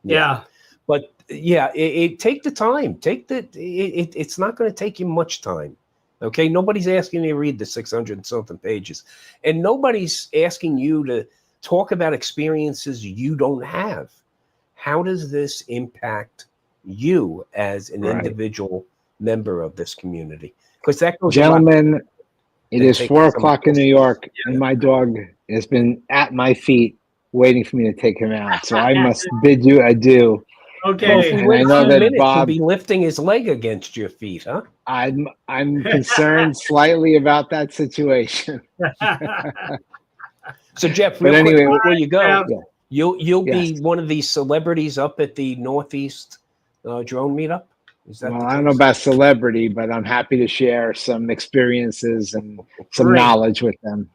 Yeah. But it take the time. It's not going to take you much time. Okay, nobody's asking you to read the 600 and something pages, and nobody's asking you to talk about experiences you don't have. How does this impact you as an individual member of this community? Because that goes. Gentlemen, it is 4 o'clock in New York, and my dog has been at my feet waiting for me to take him out. So I must bid you adieu. Okay. And I know that Bob will be lifting his leg against your feet, huh? I'm concerned slightly about that situation. So Jeff, quick before you go, you'll be one of these celebrities up at the Northeast Drone Meetup. Is that I don't know about celebrity, but I'm happy to share some experiences and some knowledge with them.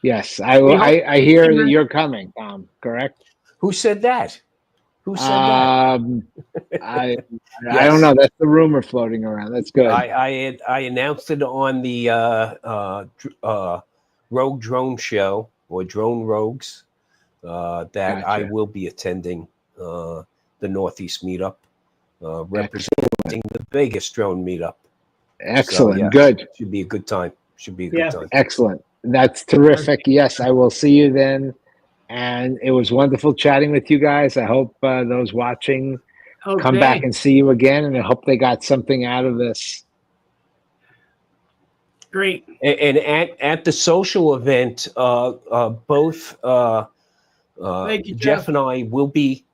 Yes, I will. I hear that you're coming, Tom. Correct? Who said that? Who said that? I don't know. That's the rumor floating around. That's good. I announced it on the Rogue Drone Show or Drone Rogues that I will be attending the Northeast Meetup, representing the Vegas Drone Meetup. Excellent. So, good. Should be a good time. Time. Excellent. That's terrific. Yes, I will see you then. And it was wonderful chatting with you guys. I hope those watching come back and see you again. And I hope they got something out of this. Great. And at the social event, both Jeff and I will be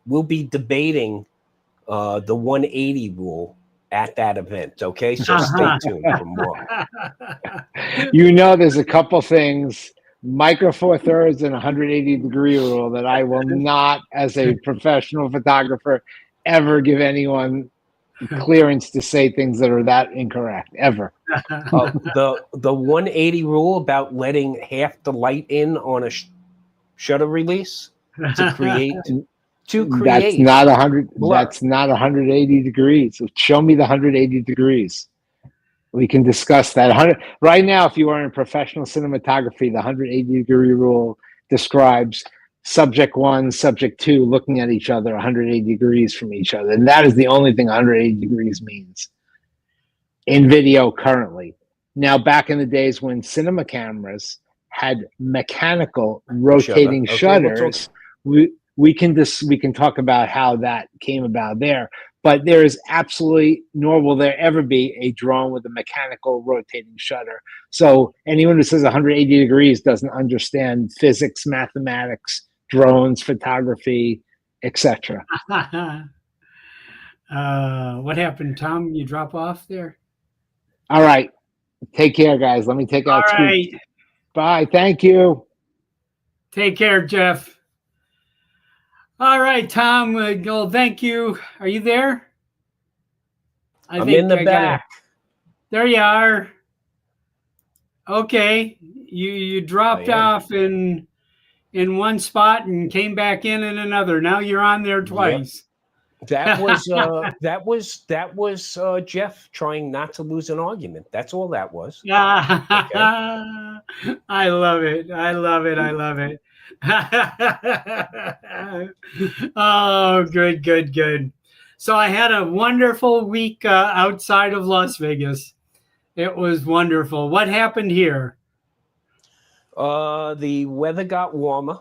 debating the 180 rule at that event. Okay, so stay tuned for more. There's a couple things. Micro Four Thirds and 180-degree rule that I will not, as a professional photographer, ever give anyone clearance to say things that are that incorrect ever. The 180 rule about letting half the light in on a shutter release to create That's not 100. blur. That's not 180 degrees. So show me the 180 degrees. We can discuss that. 100 right now. If you are in professional cinematography, the 180-degree rule describes subject one, subject two looking at each other 180 degrees from each other, and that is the only thing 180 degrees means in video currently. Now, back in the days when cinema cameras had mechanical rotating shutters, we can talk about how that came about there. But there is absolutely, nor will there ever be, a drone with a mechanical rotating shutter. So anyone who says 180 degrees doesn't understand physics, mathematics, drones, photography, etc. What happened, Tom? You drop off there? All right. Take care, guys. Let me take out All right. Bye. Thank you. Take care, Jeff. All right, Tom. Well, thank you. Are you there? I'm in the back. There you are. Okay. You dropped off in one spot and came back in another. Now you're on there twice. That was Jeff trying not to lose an argument. That's all that was. Yeah. Okay. I love it. I love it. I love it. Oh, good, good, good. So I had a wonderful week outside of Las Vegas. It was wonderful. What happened here? The weather got warmer.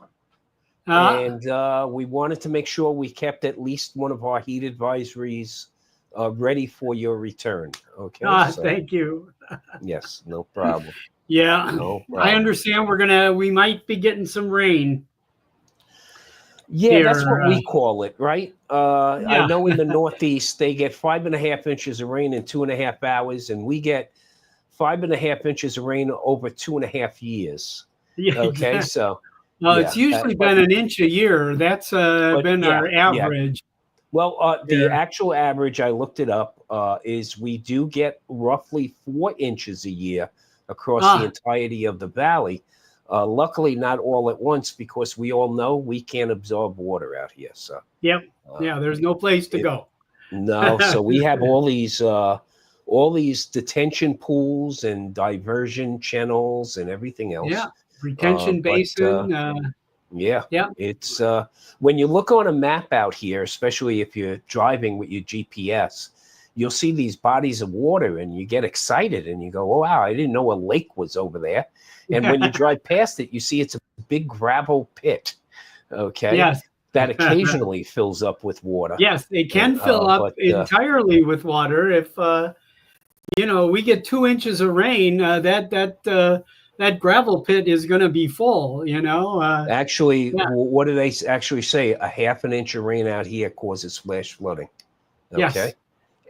And we wanted to make sure we kept at least one of our heat advisories ready for your return. Okay. Thank you. Yes, no problem. Yeah, no problem. I understand. We might be getting some rain. Yeah, here, that's what we call it, right? I know in the Northeast they get 5.5 inches of rain in 2.5 hours, and we get 5.5 inches of rain over 2.5 years. Yeah, okay, exactly. So. Well, it's usually been an inch a year. That's been our average. Well, the actual average, I looked it up, is we do get roughly 4 inches a year across the entirety of the valley. Luckily, not all at once, because we all know we can't absorb water out here. So. Yep. There's no place to go. No. So we have all these detention pools and diversion channels and everything else. Yeah. Retention basin. It's when you look on a map out here, especially if you're driving with your GPS, you'll see these bodies of water and you get excited and you go, oh, wow, I didn't know a lake was over there. And when you drive past it, you see it's a big gravel pit. Okay. Yes. That occasionally fills up with water. Yes, it can fill up entirely with water. If we get 2 inches of rain, that gravel pit is going to be full, Actually, what do they actually say? 1/2 inch of rain out here causes flash flooding. Okay.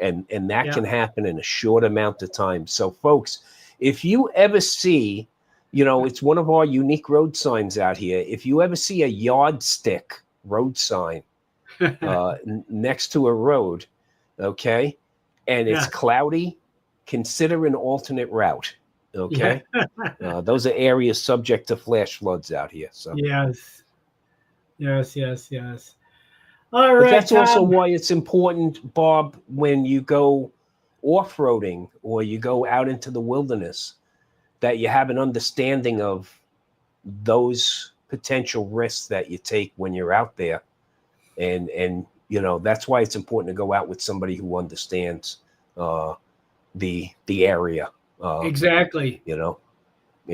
Yes. And that can happen in a short amount of time. So, folks, if you ever see, it's one of our unique road signs out here. If you ever see a yardstick road sign next to a road, okay, and it's cloudy, consider an alternate route. Okay. Those are areas subject to flash floods out here. So yes. All right. But that's also why it's important, Bob, when you go off-roading or you go out into the wilderness, that you have an understanding of those potential risks that you take when you're out there. And that's why it's important to go out with somebody who understands the area. Exactly. It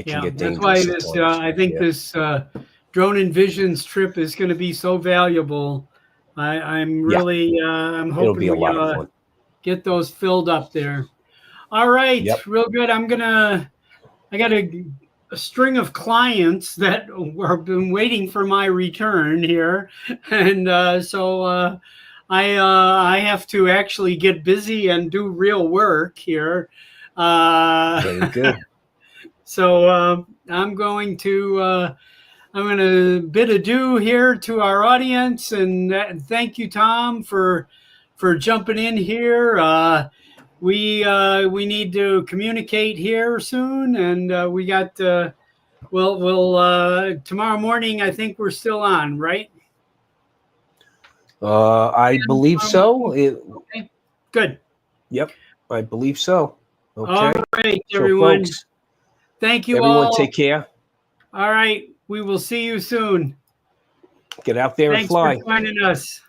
can get dangerous. That's why I think this Drone and Visions trip is going to be so valuable. I'm really I'm hoping it'll be a lot of fun. Get those filled up there. All right, real good. I got a string of clients that have been waiting for my return here, and so I have to actually get busy and do real work here. Very good. So I'm going to bid adieu here to our audience, and thank you, Tom, for for jumping in here. We need to communicate here soon, and we got we'll tomorrow morning. I think we're still on, right? I believe so. Okay. Good. Yep, I believe so. Okay. All right, So, everyone. folks, Thank you everyone all. take care. All right. We will see you soon. Get out there and Thanks fly. for joining us.